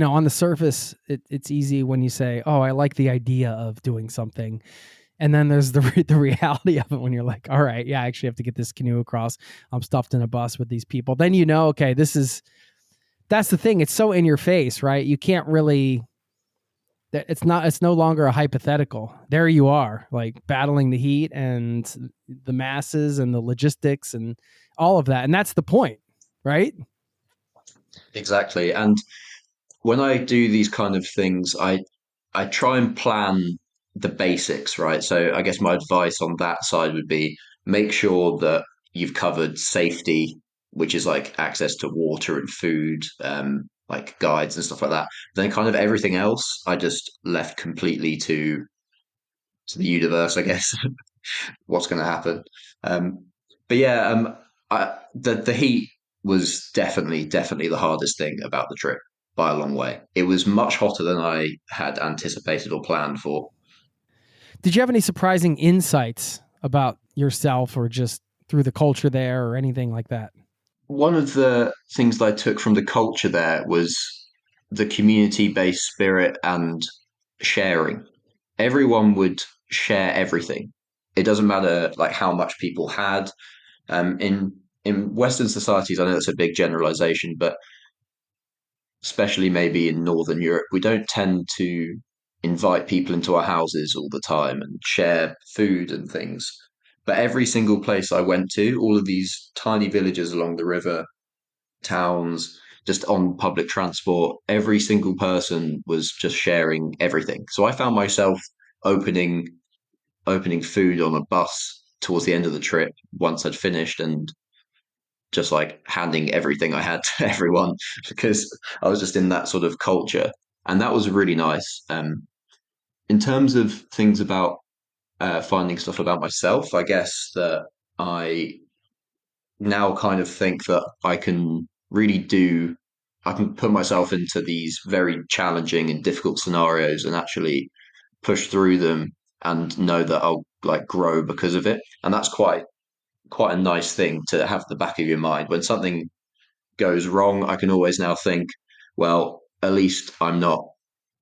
on the surface, it's easy when you say, oh, I like the idea of doing something. And then there's the reality of it when you're like, all right, yeah, I actually have to get this canoe across. I'm stuffed in a bus with these people. Then okay, that's the thing. It's so in your face, right? You can't really, it's no longer a hypothetical. There you are, like battling the heat and the masses and the logistics and all of that. And that's the point, right? Exactly. And when I do these kind of things, I try and plan the basics, right? So I guess my advice on that side would be make sure that you've covered safety, which is like access to water and food, like guides and stuff like that. Then kind of everything else, I just left completely to the universe, I guess. What's going to happen? But yeah, the heat was definitely the hardest thing about the trip by a long way. It was much hotter than I had anticipated or planned for. Did you have any surprising insights about yourself or just through the culture there or anything like that? One of the things that I took from the culture there was the community-based spirit and sharing. Everyone would share everything. It doesn't matter like how much people had. In Western societies, I know that's a big generalization, but especially maybe in Northern Europe, we don't tend to invite people into our houses all the time and share food and things. But every single place I went to, all of these tiny villages along the river, towns, just on public transport, every single person was just sharing everything. So I found myself opening food on a bus towards the end of the trip once I'd finished, and just like handing everything I had to everyone because I was just in that sort of culture. And that was really nice. In terms of things about finding stuff about myself, I guess that I now kind of think that I can put myself into these very challenging and difficult scenarios and actually push through them and know that I'll like grow because of it. And that's quite a nice thing to have at the back of your mind. When something goes wrong, I can always now think, well, at least I'm not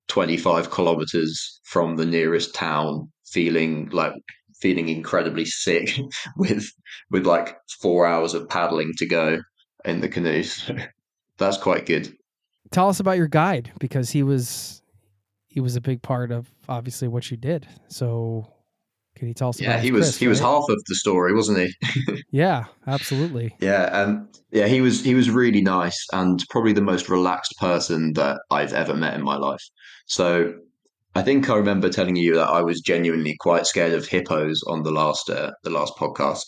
25 kilometers from the nearest town feeling incredibly sick with like 4 hours of paddling to go. in the canoes. That's quite good. Tell us about your guide, because he was a big part of obviously what you did. So can you tell us Yeah, about his he Chris, was right? half of the story, wasn't he? Yeah, absolutely. Yeah, he was really nice and probably the most relaxed person that I've ever met in my life. So I think I remember telling you that I was genuinely quite scared of hippos on the last podcast.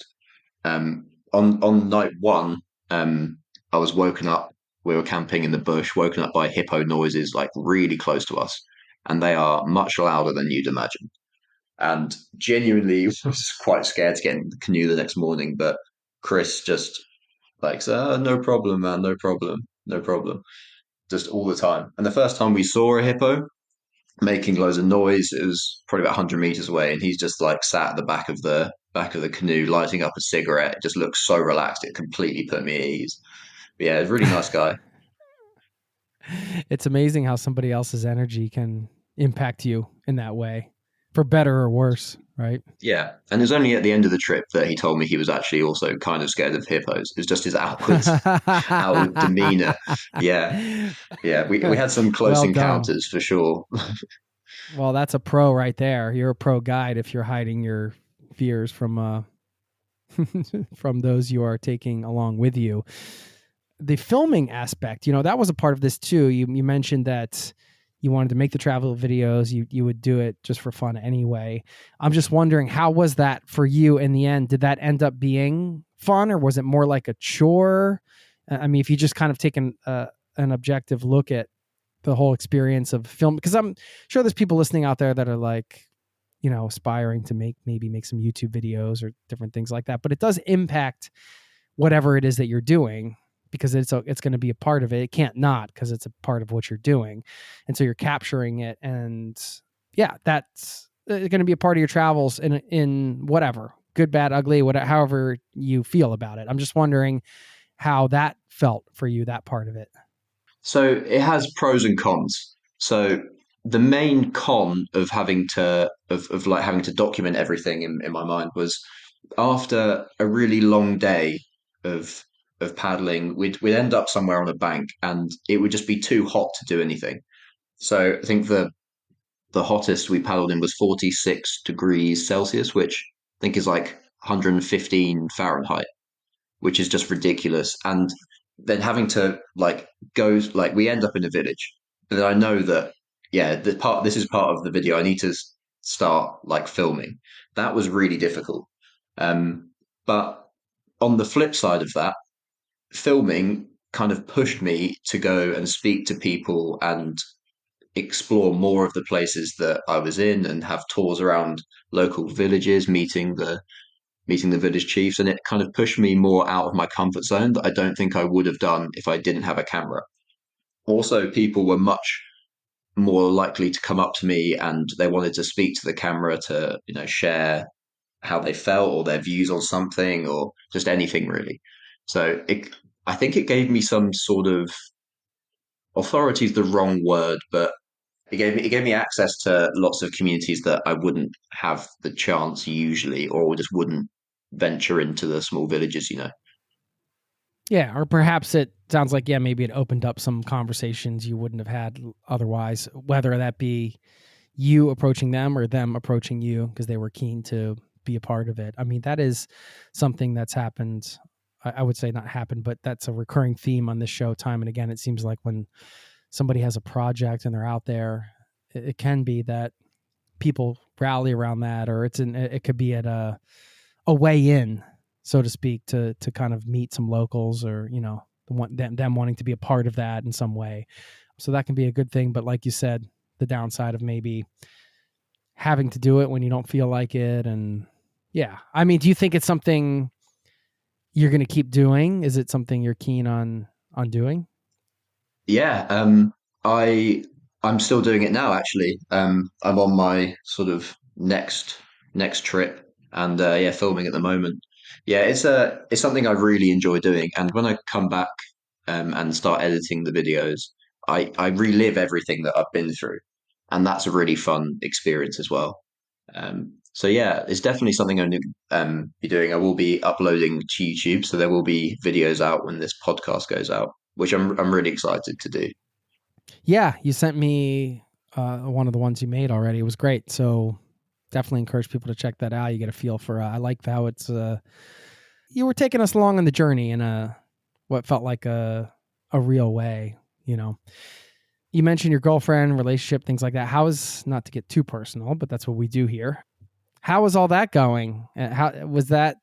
On night one, I was woken up. We were camping in the bush, woken up by hippo noises like really close to us, and they are much louder than you'd imagine. And genuinely was quite scared to get in the canoe the next morning. But Chris just like, no problem, man, no problem, no problem, just all the time. And the first time we saw a hippo making loads of noise, it was probably about 100 meters away, and he's just like sat at the back of the canoe, lighting up a cigarette. It just looks so relaxed. It completely put me at ease. But yeah, a really nice guy. It's amazing how somebody else's energy can impact you in that way, for better or worse, right? Yeah, and it was only at the end of the trip that he told me he was actually also kind of scared of hippos. It was just his outward demeanor. Yeah, yeah, we had some close Well done. encounters for sure. Well, that's a pro right there. You're a pro guide if you're hiding your fears from from those you are taking along with you. The filming aspect, that was a part of this too. You mentioned that you wanted to make the travel videos. You would do it just for fun anyway. I'm just wondering, how was that for you in the end? Did that end up being fun, or was it more like a chore? I mean, if you just kind of take an objective look at the whole experience of film, because I'm sure there's people listening out there that are like, aspiring to maybe make some YouTube videos or different things like that, but it does impact whatever it is that you're doing, because it's going to be a part of it. It can't not, because it's a part of what you're doing. And so you're capturing it, and yeah, that's going to be a part of your travels in whatever, good, bad, ugly, whatever, however you feel about it. I'm just wondering how that felt for you, that part of it. So it has pros and cons. So the main con of having to document everything in my mind was after a really long day of paddling, we'd end up somewhere on a bank and it would just be too hot to do anything. So I think the hottest we paddled in was 46 degrees Celsius, which I think is like 115 Fahrenheit, which is just ridiculous. And then having to like go, like we end up in a village, but then I know that yeah, this is part of the video. I need to start like filming. That was really difficult. But on the flip side of that, filming kind of pushed me to go and speak to people and explore more of the places that I was in and have tours around local villages, meeting the village chiefs, and it kind of pushed me more out of my comfort zone that I don't think I would have done if I didn't have a camera. Also, people were much more likely to come up to me and they wanted to speak to the camera to, share how they felt or their views on something or just anything really. So I think it gave me some sort of authority is the wrong word, but it gave me access to lots of communities that I wouldn't have the chance usually, or just wouldn't venture into the small villages. Yeah, or perhaps it sounds like, yeah, maybe it opened up some conversations you wouldn't have had otherwise, whether that be you approaching them or them approaching you because they were keen to be a part of it. I mean, that is something that's happened. I would say not happened, but that's a recurring theme on this show time and again. It seems like when somebody has a project and they're out there, it can be that people rally around that, or it could be at a way in, so to speak, to kind of meet some locals, or them wanting to be a part of that in some way. So that can be a good thing. But like you said, the downside of maybe having to do it when you don't feel like it. And yeah, I mean, do you think it's something you're going to keep doing? Is it something you're keen on doing? Yeah, I'm still doing it now. Actually, I'm on my sort of next trip, and yeah, filming at the moment. Yeah, it's something I really enjoy doing, and when I come back and start editing the videos, I relive everything that I've been through, and that's a really fun experience as well. So yeah, it's definitely something I'm going to be doing. I will be uploading to YouTube, so there will be videos out when this podcast goes out, which I'm really excited to do. Yeah, you sent me one of the ones you made already. It was great. So definitely encourage people to check that out. You get a feel for. I like how it's. You were taking us along on the journey in what felt like a real way. You know, you mentioned your girlfriend, relationship, things like that. How is, not to get too personal, but that's what we do here. How is all that going? How was that?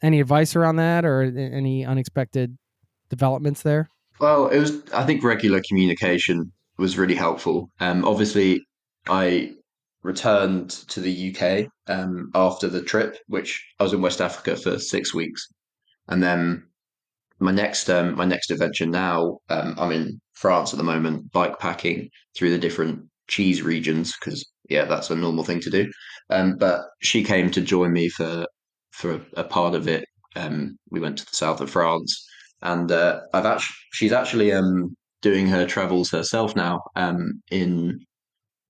Any advice around that, or any unexpected developments there? Well, it was. I think regular communication was really helpful. Obviously, I returned to the UK after the trip, which I was in West Africa for 6 weeks, and then my next adventure now, I'm in France at the moment, bike packing through the different cheese regions because yeah, that's a normal thing to do. But she came to join me for a part of it. We went to the south of France, and she's actually doing her travels herself now in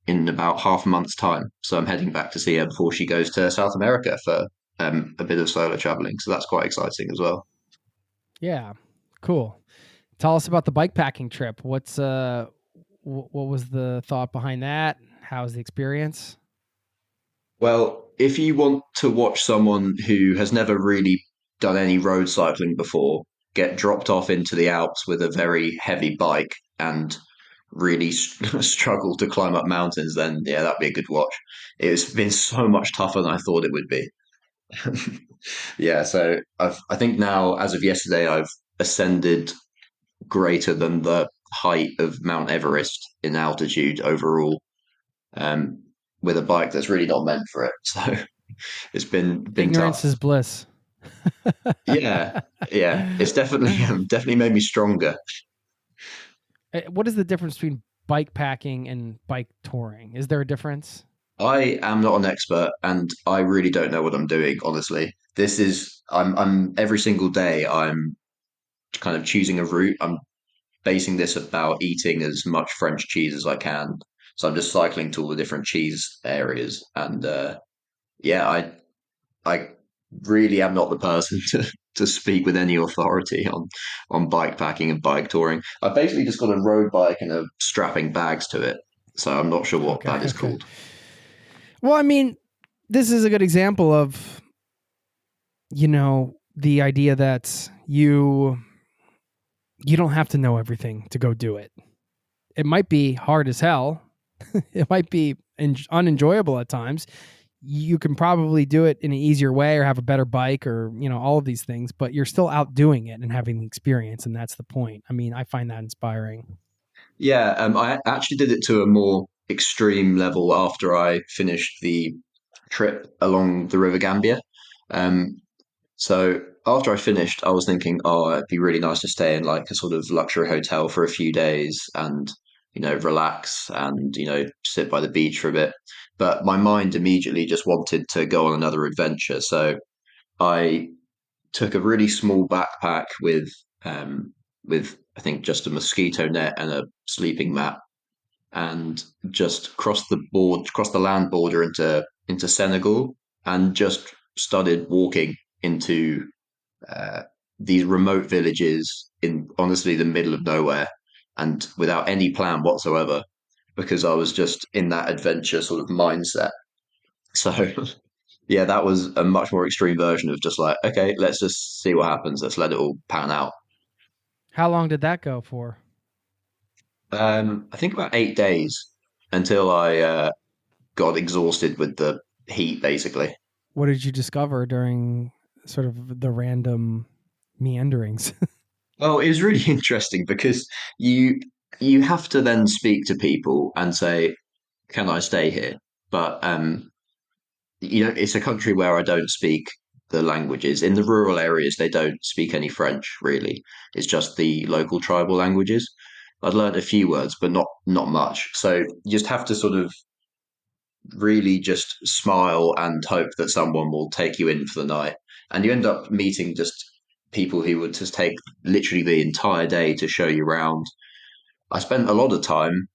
about half a month's time. So I'm heading back to see her before she goes to South America for a bit of solo traveling. So that's quite exciting as well. Yeah, cool. Tell us about the bike packing trip. What was the thought behind that? How's the experience? Well, if you want to watch someone who has never really done any road cycling before get dropped off into the Alps with a very heavy bike and really struggle to climb up mountains, then yeah, that'd be a good watch. It's been so much tougher than I thought it would be. Yeah, so I think now, as of yesterday, I've ascended greater than the height of Mount Everest in altitude overall, um, with a bike that's really not meant for it. So it's been Ignorance tough. is bliss. Yeah, yeah, it's definitely definitely made me stronger. What is the difference between bike packing and bike touring? Is there a difference? I am not an expert, and I really don't know what I'm doing. Honestly, this is I'm every single day I'm kind of choosing a route. I'm basing this about eating as much French cheese as I can. So I'm just cycling to all the different cheese areas, and yeah, I really am not the person to speak with any authority on bike packing and bike touring. I've basically just got a road bike and a strapping bags to it, so I'm not sure what Okay, that is okay. called. Well, I mean, this is a good example of, the idea that you don't have to know everything to go do it. It might be hard as hell. It might be unenjoyable at times. You can probably do it in an easier way or have a better bike or, all of these things, but you're still out doing it and having the experience. And that's the point. I mean, I find that inspiring. Yeah, I actually did it to a more extreme level after I finished the trip along the River Gambia. Um, So after I finished, I was thinking, oh, it'd be really nice to stay in like a sort of luxury hotel for a few days and, relax and, sit by the beach for a bit. But my mind immediately just wanted to go on another adventure. So I took a really small backpack with I think just a mosquito net and a sleeping mat and just crossed the land border into Senegal and just started walking into uh, these remote villages in honestly the middle of nowhere and without any plan whatsoever because I was just in that adventure sort of mindset. So yeah, that was a much more extreme version of just like, okay, let's just see what happens. Let's let it all pan out. How long did that go for? I think about 8 days until I got exhausted with the heat, basically. What did you discover during sort of the random meanderings? Well, it was really interesting because you you have to then speak to people and say, "Can I stay here?" But it's a country where I don't speak the languages. In the rural areas, they don't speak any French really. It's just the local tribal languages. I'd learned a few words, but not much. So you just have to sort of really just smile and hope that someone will take you in for the night. And you end up meeting just people who would just take literally the entire day to show you around. I spent a lot of time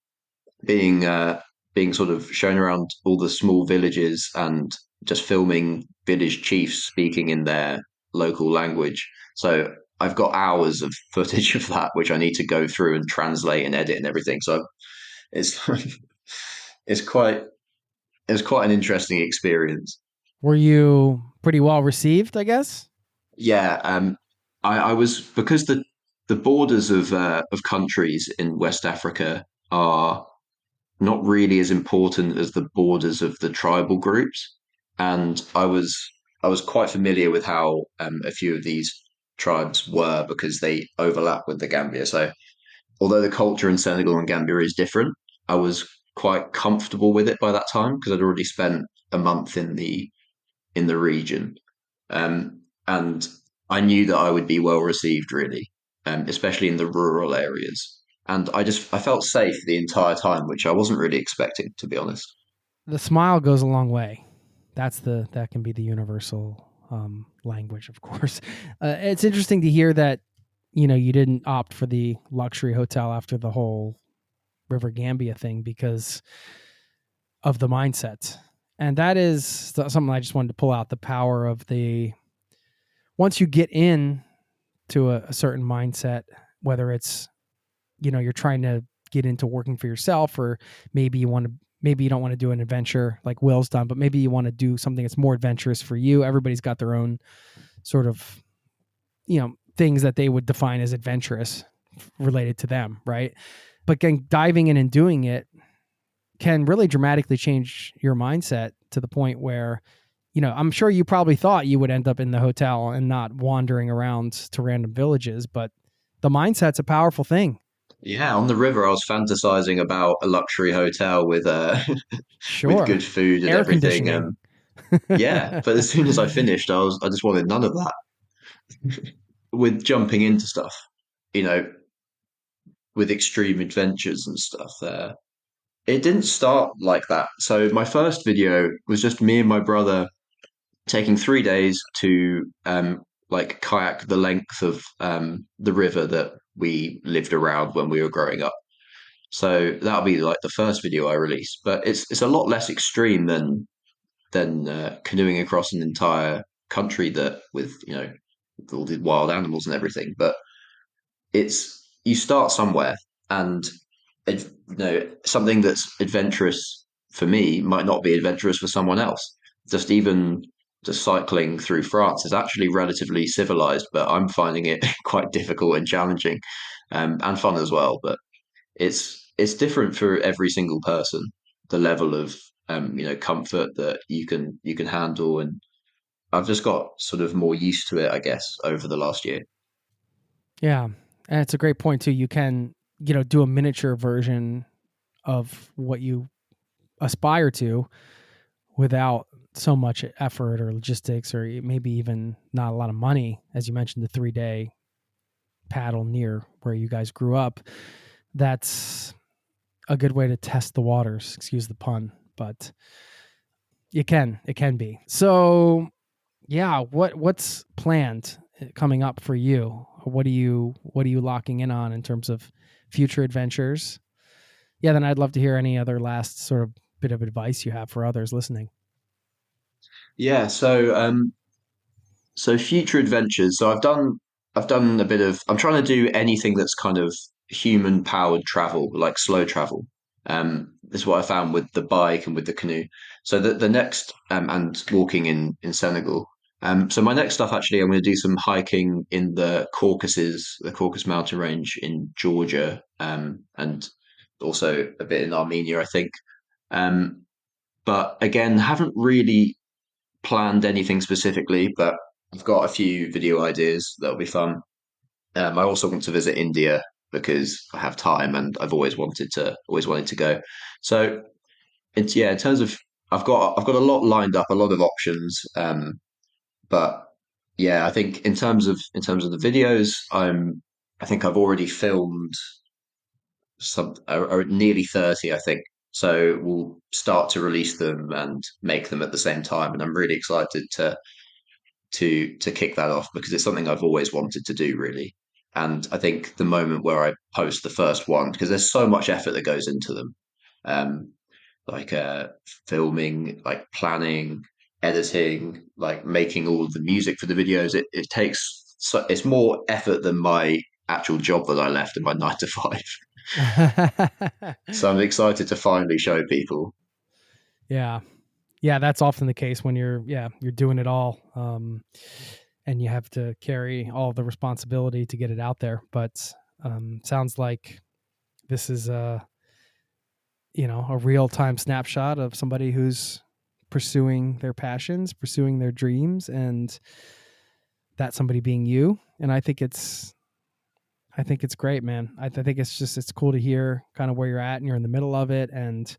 being being sort of shown around all the small villages and just filming village chiefs speaking in their local language. So I've got hours of footage of that, which I need to go through and translate and edit and everything. So it's it's quite it was quite an interesting experience. Were you pretty well received, I guess? Yeah, I was because the borders of countries in West Africa are not really as important as the borders of the tribal groups, and I was quite familiar with how a few of these tribes were because they overlap with the Gambia. So although the culture in Senegal and Gambia is different, I was quite comfortable with it by that time because I'd already spent a month in the region, and I knew that I would be well received, really, especially in the rural areas. And I felt safe the entire time, which I wasn't really expecting, to be honest. The smile goes a long way. That can be the universal language, of course. It's interesting to hear that you didn't opt for the luxury hotel after the whole River Gambia thing because of the mindset, and that is something I just wanted to pull out, the power of the once you get in to a certain mindset, whether it's you're trying to get into working for yourself, or maybe you don't want to do an adventure like Will's done, but maybe you want to do something that's more adventurous for you. Everybody's got their own sort of things that they would define as adventurous related to them, right? But again, diving in and doing it can really dramatically change your mindset to the point where I'm sure you probably thought you would end up in the hotel and not wandering around to random villages, but the mindset's a powerful thing. Yeah, on the river, I was fantasizing about a luxury hotel with with Sure. good food and Air everything. conditioning. Yeah, but as soon as I finished, I just wanted none of that. With jumping into stuff, you know, with extreme adventures and stuff. It didn't start like that. So my first video was just me and my brother taking 3 days to like kayak the length of the river that we lived around when we were growing up. So that'll be like the first video I release, but it's a lot less extreme than canoeing across an entire country that with all the wild animals and everything. But it's you start somewhere, and something that's adventurous for me might not be adventurous for someone else. Even just cycling through France is actually relatively civilized, but I'm finding it quite difficult and challenging, and fun as well. But it's different for every single person. The level of comfort that you can handle, and I've just got sort of more used to it, I guess, over the last year. Yeah. And it's a great point too. You can, do a miniature version of what you aspire to without so much effort or logistics, or maybe even not a lot of money. As you mentioned, the 3-day paddle near where you guys grew up. That's a good way to test the waters. Excuse the pun, but it can be. So yeah, what's planned coming up for you? What are you locking in on in terms of future adventures? Yeah, then I'd love to hear any other last sort of bit of advice you have for others listening. Yeah, so future adventures. So I've done a bit of. I'm trying to do anything that's kind of human powered travel, like slow travel. This is what I found with the bike and with the canoe. So the next and walking in Senegal. So my next stuff, actually, I'm going to do some hiking in the Caucasus mountain range in Georgia, and also a bit in Armenia, I think. Um, but again, haven't really planned anything specifically, but I've got a few video ideas that'll be fun. I also want to visit India because I have time and I've always wanted to go. So it's yeah, in terms of I've got a lot lined up, a lot of options. But yeah, I think in terms of the videos, I think I've already filmed nearly 30, I think. So we'll start to release them and make them at the same time, and I'm really excited to kick that off because it's something I've always wanted to do, really. And I think the moment where I post the first one, because there's so much effort that goes into them, um, like filming, like planning, editing, like making all of the music for the videos. It takes it's more effort than my actual job that I left in my 9 to 5. So I'm excited to finally show people. Yeah. Yeah, that's often the case when you're doing it all. And you have to carry all the responsibility to get it out there. But sounds like this is a real-time snapshot of somebody who's pursuing their passions, pursuing their dreams, and that somebody being you. And I think it's great, man. I think it's cool to hear kind of where you're at and you're in the middle of it. And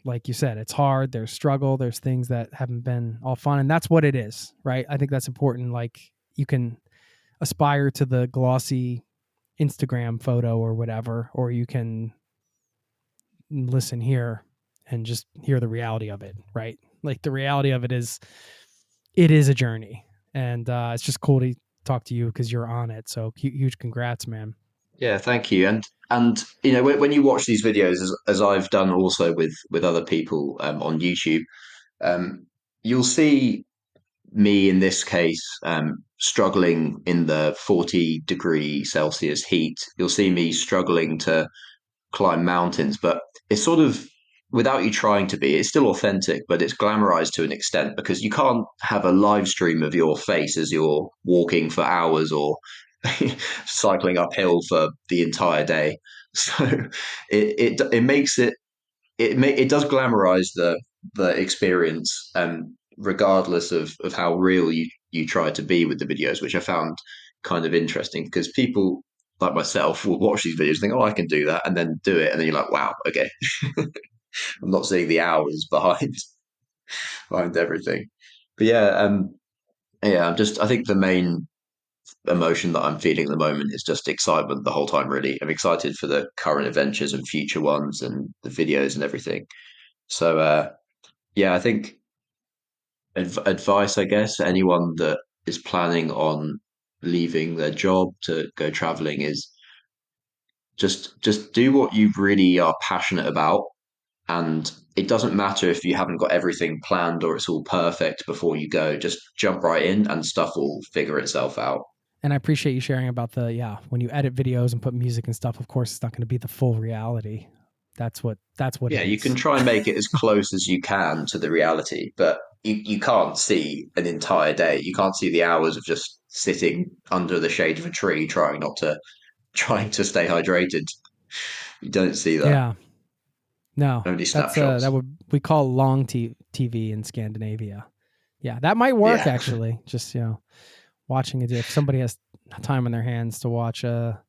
like you said, it's hard. There's struggle. There's things that haven't been all fun, and that's what it is, right? I think that's important. Like, you can aspire to the glossy Instagram photo or whatever, or you can listen here and just hear the reality of it, right? Like, the reality of it is a journey, and it's just cool to talk to you because you're on it. So huge congrats, man. Yeah, thank you. And when you watch these videos, as I've done also with other people on YouTube, um, you'll see me in this case struggling in the 40-degree Celsius heat. You'll see me struggling to climb mountains, but it's sort of, without you trying to be, it's still authentic, but it's glamorized to an extent because you can't have a live stream of your face as you're walking for hours or cycling uphill for the entire day. So it makes it does glamorize the experience, regardless of how real you try to be with the videos, which I found kind of interesting because people like myself will watch these videos and think, oh, I can do that, and then do it, and then you're like, wow, okay, I'm not seeing the hours behind everything. But yeah, I think the main emotion that I'm feeling at the moment is just excitement the whole time, really. I'm excited for the current adventures and future ones and the videos and everything. So yeah, I think advice, I guess, for anyone that is planning on leaving their job to go traveling is just do what you really are passionate about, and it doesn't matter if you haven't got everything planned or it's all perfect before you go. Just jump right in and stuff will figure itself out. And I appreciate you sharing about when you edit videos and put music and stuff, of course, it's not going to be the full reality. That's what Yeah, it you can is. try and make it as close as you can to the reality, but you can't see an entire day. You can't see the hours of just sitting under the shade of a tree trying to stay hydrated. You don't see that. Yeah. No, Only that's snapshots. that would we call long TV in Scandinavia. Yeah, that might work Yeah. actually. Just watching it. If somebody has time on their hands to watch a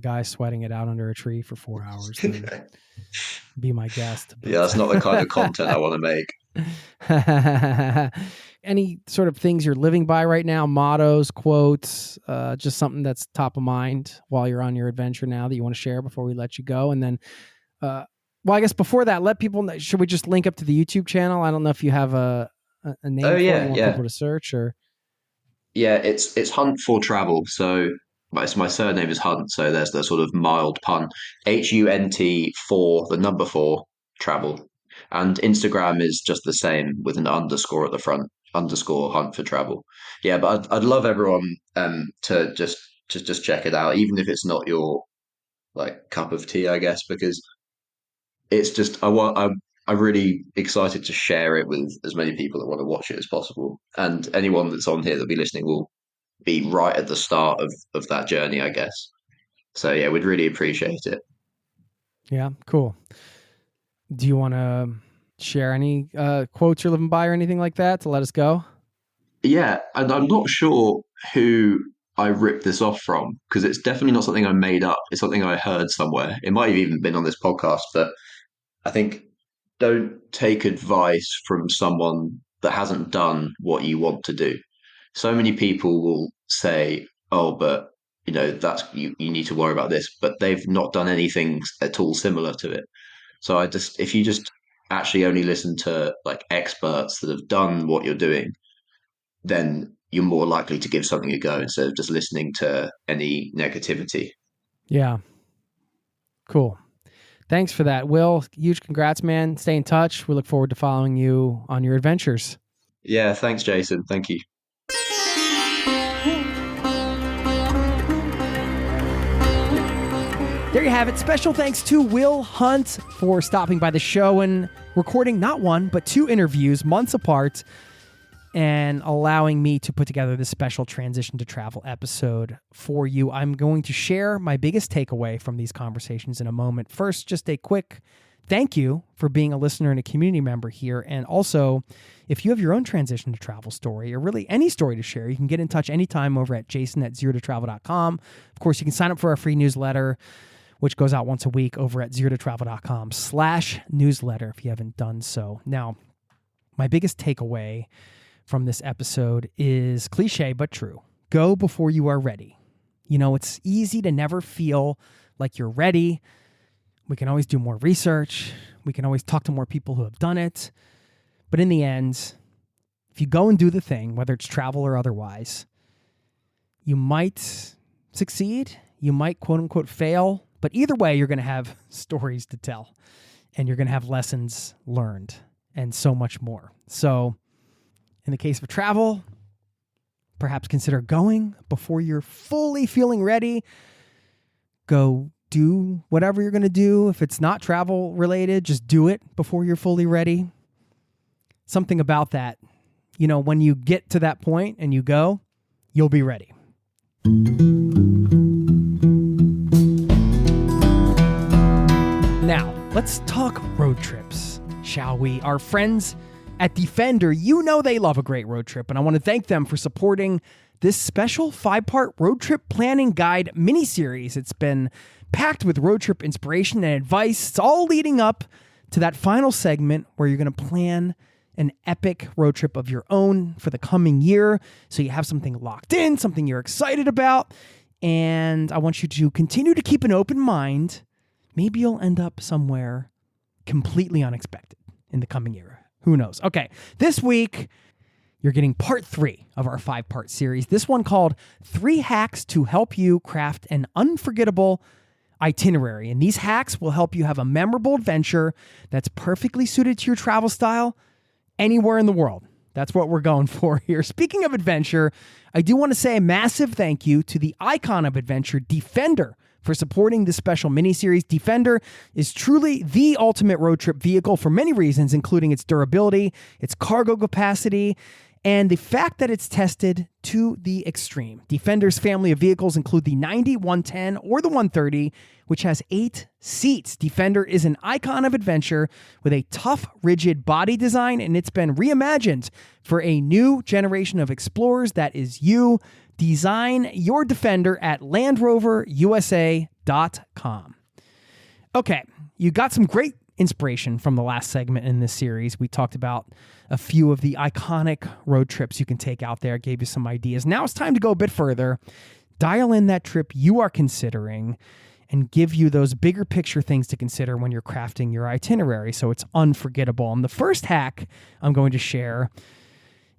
guy sweating it out under a tree for 4 hours, then be my guest. Yeah, that's not the kind of content I want to make. But any sort of things you're living by right now, mottos, quotes, just something that's top of mind while you're on your adventure now that you want to share before we let you go. And then well, I guess before that, let people know, should we just link up to the YouTube channel? I don't know if you have a name Oh for it you yeah, want yeah. people to search, or Yeah, it's Hunt for Travel. So my surname is Hunt, so there's the sort of mild pun. HUNT for the number 4 travel. And Instagram is just the same with an underscore at the front, underscore Hunt for Travel. Yeah, but I'd love everyone to just check it out, even if it's not your like cup of tea, I guess, because it's just I'm really excited to share it with as many people that want to watch it as possible. And anyone that's on here that'll be listening will be right at the start of that journey, I guess. So yeah, we'd really appreciate it. yeah, cool. Do you want to share any quotes you're living by or anything like that to let us go? Yeah, and I'm not sure who I ripped this off from because it's definitely not something I made up. It's something I heard somewhere. It might have even been on this podcast, but I think don't take advice from someone that hasn't done what you want to do. So many people will say, "Oh, but that's you need to worry about this," but they've not done anything at all similar to it. So if you just actually only listen to like experts that have done what you're doing, then you're more likely to give something a go instead of just listening to any negativity. Yeah, cool. Thanks for that, Will. Huge congrats, man. Stay in touch. We look forward to following you on your adventures. Yeah, thanks, Jason. Thank you. There you have it. Special thanks to Will Hunt for stopping by the show and recording not one, but 2 interviews months apart and allowing me to put together this special transition to travel episode for you. I'm going to share my biggest takeaway from these conversations in a moment. First, just a quick thank you for being a listener and a community member here. And also, if you have your own transition to travel story or really any story to share, you can get in touch anytime over at jason@zerototravel.com. Of course, you can sign up for our free newsletter, which goes out once a week over at zerototravel.com/newsletter if you haven't done so. Now, my biggest takeaway from this episode is cliche but true. Go before you are ready. You know, it's easy to never feel like you're ready. We can always do more research. We can always talk to more people who have done it. But in the end, if you go and do the thing, whether it's travel or otherwise, you might succeed. You might, quote unquote, fail. But either way, you're going to have stories to tell and you're going to have lessons learned and so much more. So in the case of travel, perhaps consider going before you're fully feeling ready. Go do whatever you're going to do. If it's not travel related, just do it before you're fully ready. Something about that, you know, when you get to that point and you go, you'll be ready. Now, let's talk road trips, shall we? Our friends at Defender, you know they love a great road trip, and I want to thank them for supporting this special 5-part road trip planning guide mini-series. It's been packed with road trip inspiration and advice. It's all leading up to that final segment where you're going to plan an epic road trip of your own for the coming year. So you have something locked in, something you're excited about, and I want you to continue to keep an open mind. Maybe you'll end up somewhere completely unexpected in the coming year. Who knows? Okay, this week, you're getting part 3 of our 5-part series. This one called 3 Hacks to Help You Craft an Unforgettable Itinerary. And these hacks will help you have a memorable adventure that's perfectly suited to your travel style anywhere in the world. That's what we're going for here. Speaking of adventure, I do want to say a massive thank you to the icon of adventure, Defender, for supporting this special mini-series. Defender is truly the ultimate road trip vehicle for many reasons, including its durability, its cargo capacity, and the fact that it's tested to the extreme. Defender's family of vehicles include the 90, 110, or the 130, which has 8 seats. Defender is an icon of adventure with a tough, rigid body design, and it's been reimagined for a new generation of explorers that is you. Design your Defender at LandRoverUSA.com. Okay, you got some great inspiration from the last segment in this series. We talked about a few of the iconic road trips you can take out there, gave you some ideas. Now it's time to go a bit further, dial in that trip you are considering, and give you those bigger picture things to consider when you're crafting your itinerary so it's unforgettable. And the first hack I'm going to share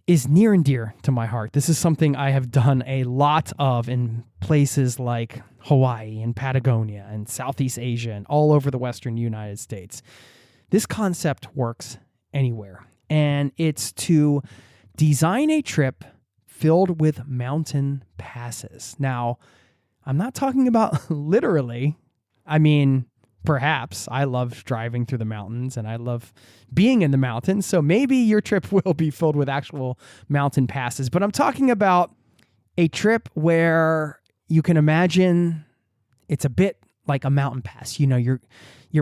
is near and dear to my heart. This is something I have done a lot of in places like Hawaii and Patagonia and Southeast Asia and all over the Western United States. This concept works anywhere, and it's to design a trip filled with mountain passes. Now, I'm not talking about literally. I mean, perhaps. I love driving through the mountains and I love being in the mountains. So maybe your trip will be filled with actual mountain passes. But I'm talking about a trip where you can imagine it's a bit like a mountain pass. You know, you're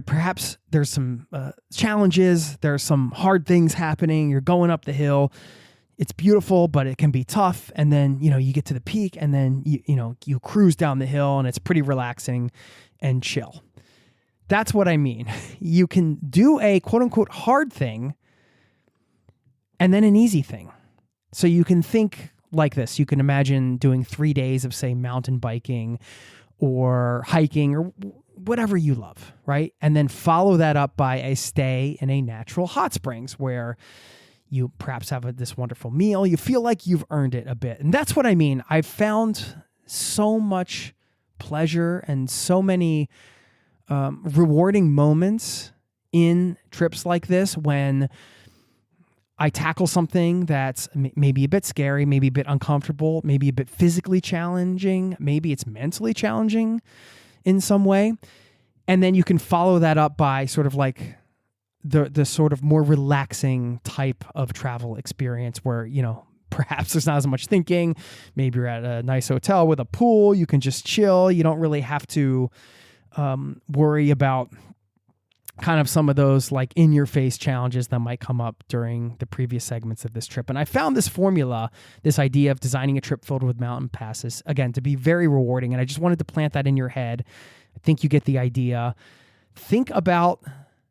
perhaps there's some challenges. There's some hard things happening. You're going up the hill. It's beautiful, but it can be tough. And then, you know, you get to the peak and then, you cruise down the hill and it's pretty relaxing and chill. That's what I mean. You can do a quote unquote hard thing and then an easy thing. So you can think like this. You can imagine doing 3 days of, say, mountain biking or hiking or whatever you love, right? And then follow that up by a stay in a natural hot springs where you perhaps have this wonderful meal. You feel like you've earned it a bit. And that's what I mean. I've found so much pleasure and so many rewarding moments in trips like this when I tackle something that's maybe a bit scary, maybe a bit uncomfortable, maybe a bit physically challenging, maybe it's mentally challenging in some way. And then you can follow that up by sort of like the sort of more relaxing type of travel experience where, perhaps there's not as much thinking. Maybe you're at a nice hotel with a pool. You can just chill. You don't really have to worry about kind of some of those like in your face challenges that might come up during the previous segments of this trip. And I found this formula, this idea of designing a trip filled with mountain passes, again, to be very rewarding. And I just wanted to plant that in your head. I think you get the idea. Think about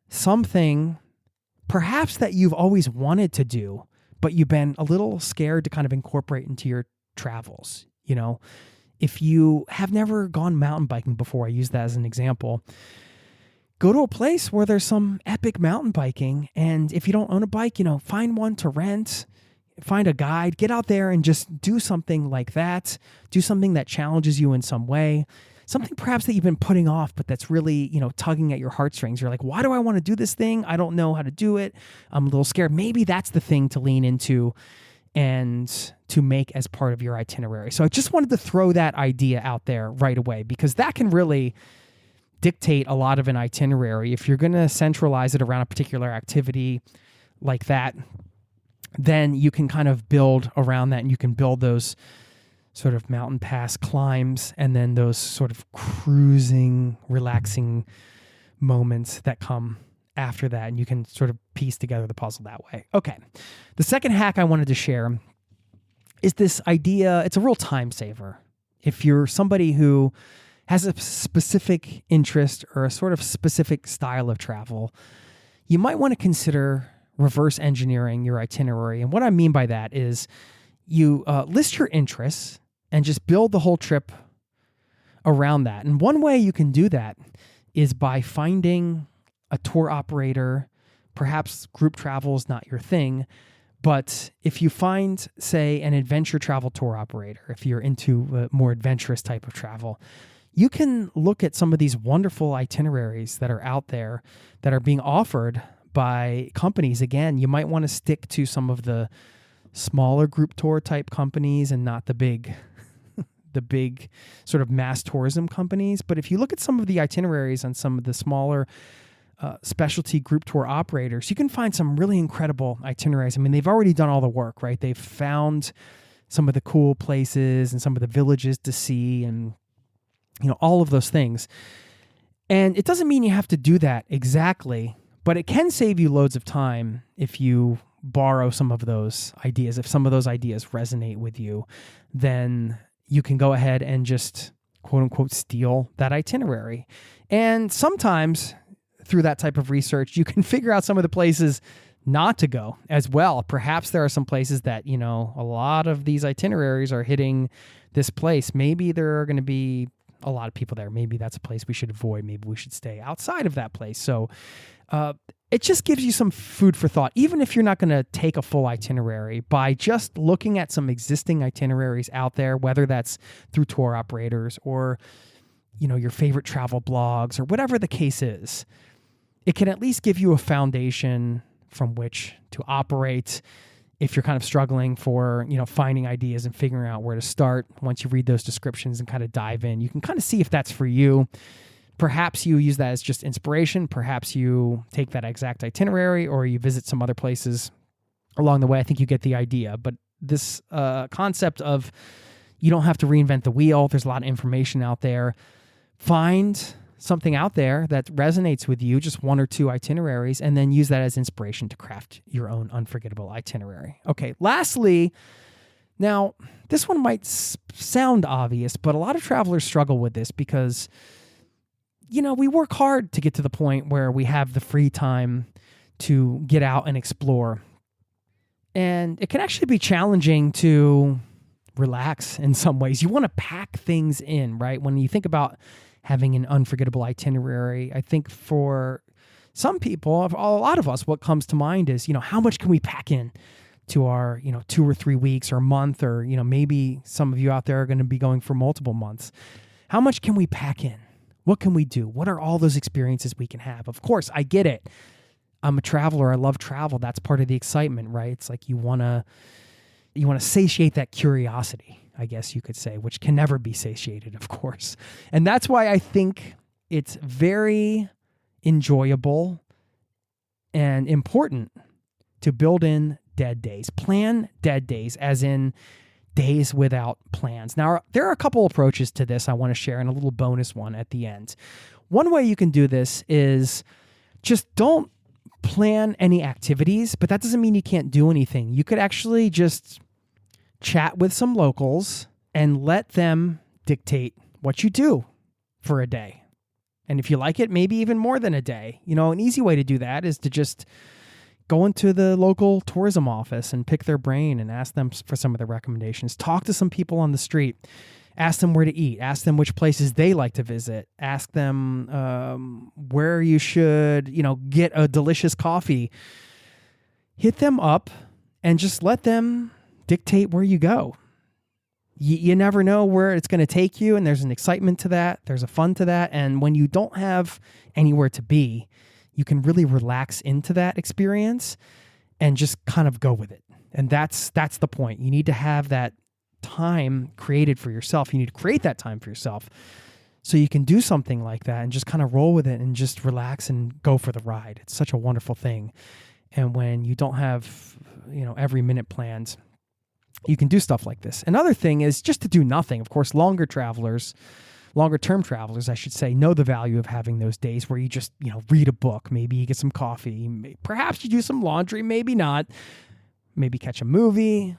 something perhaps that you've always wanted to do, but you've been a little scared to kind of incorporate into your travels. If you have never gone mountain biking before, I use that as an example. Go to a place where there's some epic mountain biking. And if you don't own a bike, find one to rent, find a guide, get out there and just do something like that. Do something that challenges you in some way. Something perhaps that you've been putting off, but that's really, tugging at your heartstrings. You're like, why do I want to do this thing? I don't know how to do it. I'm a little scared. Maybe that's the thing to lean into and to make as part of your itinerary. So I just wanted to throw that idea out there right away, because that can really dictate a lot of an itinerary. If you're going to centralize it around a particular activity like that, then you can kind of build around that, and you can build those sort of mountain pass climbs and then those sort of cruising, relaxing moments that come after that. And you can sort of piece together the puzzle that way. Okay. The second hack I wanted to share is this idea. It's a real time saver. If you're somebody who has a specific interest or a sort of specific style of travel, you might want to consider reverse engineering your itinerary. And what I mean by that is you list your interests and just build the whole trip around that. And one way you can do that is by finding a tour operator. Perhaps group travel is not your thing, but if you find, say, an adventure travel tour operator, if you're into a more adventurous type of travel, you can look at some of these wonderful itineraries that are out there that are being offered by companies. Again, you might want to stick to some of the smaller group tour type companies and not the big sort of mass tourism companies. But if you look at some of the itineraries on some of the smaller specialty group tour operators, you can find some really incredible itineraries. I mean, they've already done all the work, right? They've found some of the cool places and some of the villages to see and all of those things. And it doesn't mean you have to do that exactly, but it can save you loads of time if you borrow some of those ideas. If some of those ideas resonate with you, then you can go ahead and just quote unquote steal that itinerary. And sometimes through that type of research, you can figure out some of the places not to go as well. Perhaps there are some places that, a lot of these itineraries are hitting this place. Maybe there are going to be a lot of people there. Maybe that's a place we should avoid. Maybe we should stay outside of that place. So it just gives you some food for thought, even if you're not going to take a full itinerary, by just looking at some existing itineraries out there, whether that's through tour operators or, your favorite travel blogs or whatever the case is. It can at least give you a foundation from which to operate if you're kind of struggling for, finding ideas and figuring out where to start. Once you read those descriptions and kind of dive in, you can kind of see if that's for you. Perhaps you use that as just inspiration. Perhaps you take that exact itinerary or you visit some other places along the way. I think you get the idea. But this concept of you don't have to reinvent the wheel. There's a lot of information out there. Find something out there that resonates with you, just one or two itineraries, and then use that as inspiration to craft your own unforgettable itinerary. Okay, lastly, now this one might sound obvious, but a lot of travelers struggle with this because, we work hard to get to the point where we have the free time to get out and explore. And it can actually be challenging to relax in some ways. You want to pack things in, right? When you think about having an unforgettable itinerary, I think for some people, a lot of us, what comes to mind is, how much can we pack in to our, 2 or 3 weeks or a month, or, maybe some of you out there are going to be going for multiple months. How much can we pack in? What can we do? What are all those experiences we can have? Of course, I get it. I'm a traveler. I love travel. That's part of the excitement, right? It's like you want to satiate that curiosity, I guess you could say, which can never be satiated, of course. And that's why I think it's very enjoyable and important to build in dead days. Plan dead days, as in days without plans. Now, there are a couple approaches to this I want to share, and a little bonus one at the end. One way you can do this is just don't plan any activities, but that doesn't mean you can't do anything. You could actually just chat with some locals and let them dictate what you do for a day. And if you like it, maybe even more than a day. An easy way to do that is to just go into the local tourism office and pick their brain and ask them for some of the recommendations. Talk to some people on the street. Ask them where to eat. Ask them which places they like to visit. Ask them where you should, get a delicious coffee. Hit them up and just let them dictate where you go. You never know where it's going to take you, and there's an excitement to that. There's a fun to that. And when you don't have anywhere to be, you can really relax into that experience and just kind of go with it. And that's the point. You need to have that time created for yourself. You need to create that time for yourself so you can do something like that and just kind of roll with it and just relax and go for the ride. It's such a wonderful thing. And when you don't have, every minute planned, you can do stuff like this. Another thing is just to do nothing. Of course, longer term travelers, I should say, know the value of having those days where you just, read a book, maybe you get some coffee, perhaps you do some laundry, maybe not, maybe catch a movie.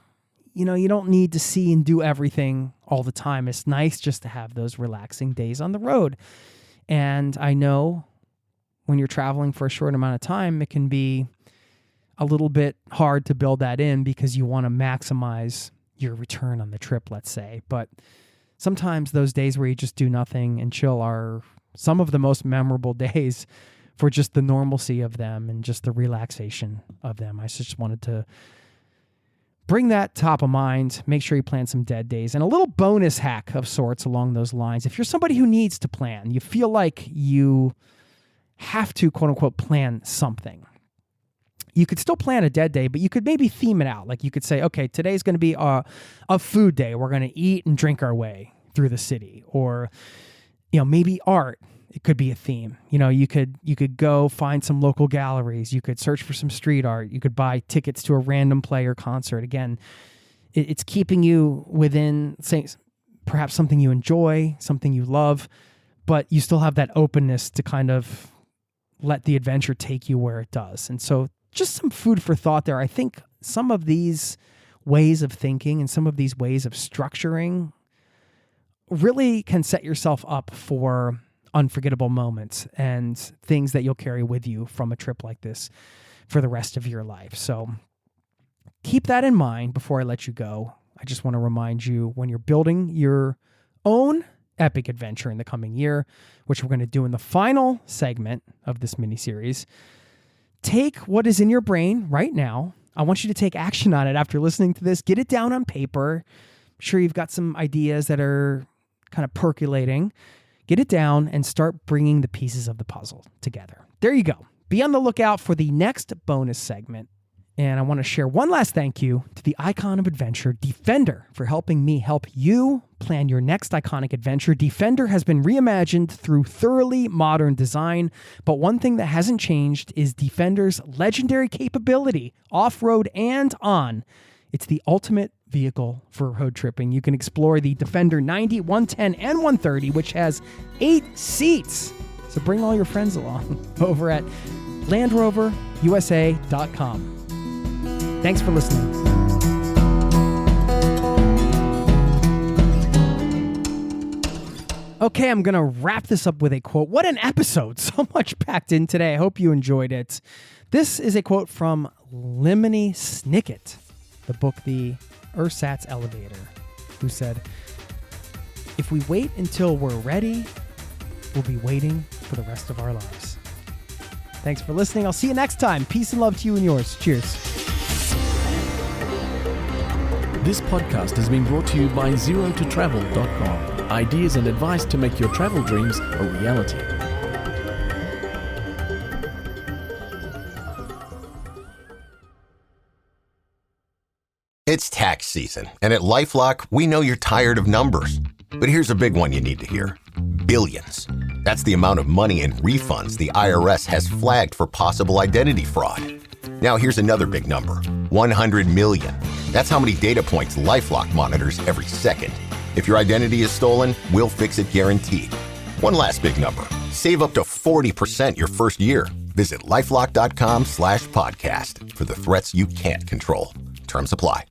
You don't need to see and do everything all the time. It's nice just to have those relaxing days on the road. And I know when you're traveling for a short amount of time, it can be a little bit hard to build that in because you want to maximize your return on the trip, let's say. But sometimes those days where you just do nothing and chill are some of the most memorable days for just the normalcy of them and just the relaxation of them. I just wanted to bring that top of mind. Make sure you plan some dead days. And a little bonus hack of sorts along those lines. If you're somebody who needs to plan, you feel like you have to, quote unquote, plan something. You could still plan a dead day, but you could maybe theme it out. Like you could say, okay, today's going to be a food day. We're going to eat and drink our way through the city. Or, maybe art. It could be a theme. You could go find some local galleries. You could search for some street art. You could buy tickets to a random play or concert. Again, it's keeping you within, say, perhaps something you enjoy, something you love, but you still have that openness to kind of let the adventure take you where it does. And so just some food for thought there. I think some of these ways of thinking and some of these ways of structuring really can set yourself up for unforgettable moments and things that you'll carry with you from a trip like this for the rest of your life. So keep that in mind before I let you go. I just want to remind you, when you're building your own epic adventure in the coming year, which we're going to do in the final segment of this mini-series, take what is in your brain right now. I want you to take action on it after listening to this. Get it down on paper. I'm sure you've got some ideas that are kind of percolating. Get it down and start bringing the pieces of the puzzle together. There you go. Be on the lookout for the next bonus segment. And I want to share one last thank you to the icon of adventure, Defender, for helping me help you plan your next iconic adventure. Defender has been reimagined through thoroughly modern design, but one thing that hasn't changed is Defender's legendary capability, off-road and on. It's the ultimate vehicle for road tripping. You can explore the Defender 90, 110, and 130, which has 8 seats. So bring all your friends along over at LandRoverUSA.com. Thanks for listening. Okay, I'm going to wrap this up with a quote. What an episode. So much packed in today. I hope you enjoyed it. This is a quote from Lemony Snicket, the book The Ersatz Elevator, who said, "If we wait until we're ready, we'll be waiting for the rest of our lives." Thanks for listening. I'll see you next time. Peace and love to you and yours. Cheers. This podcast has been brought to you by ZeroToTravel.com. Ideas and advice to make your travel dreams a reality. It's tax season, and at LifeLock, we know you're tired of numbers. But here's a big one you need to hear. Billions. That's the amount of money in refunds the IRS has flagged for possible identity fraud. Now here's another big number. 100 million. That's how many data points LifeLock monitors every second. If your identity is stolen, we'll fix it guaranteed. One last big number. Save up to 40% your first year. Visit LifeLock.com/podcast for the threats you can't control. Terms apply.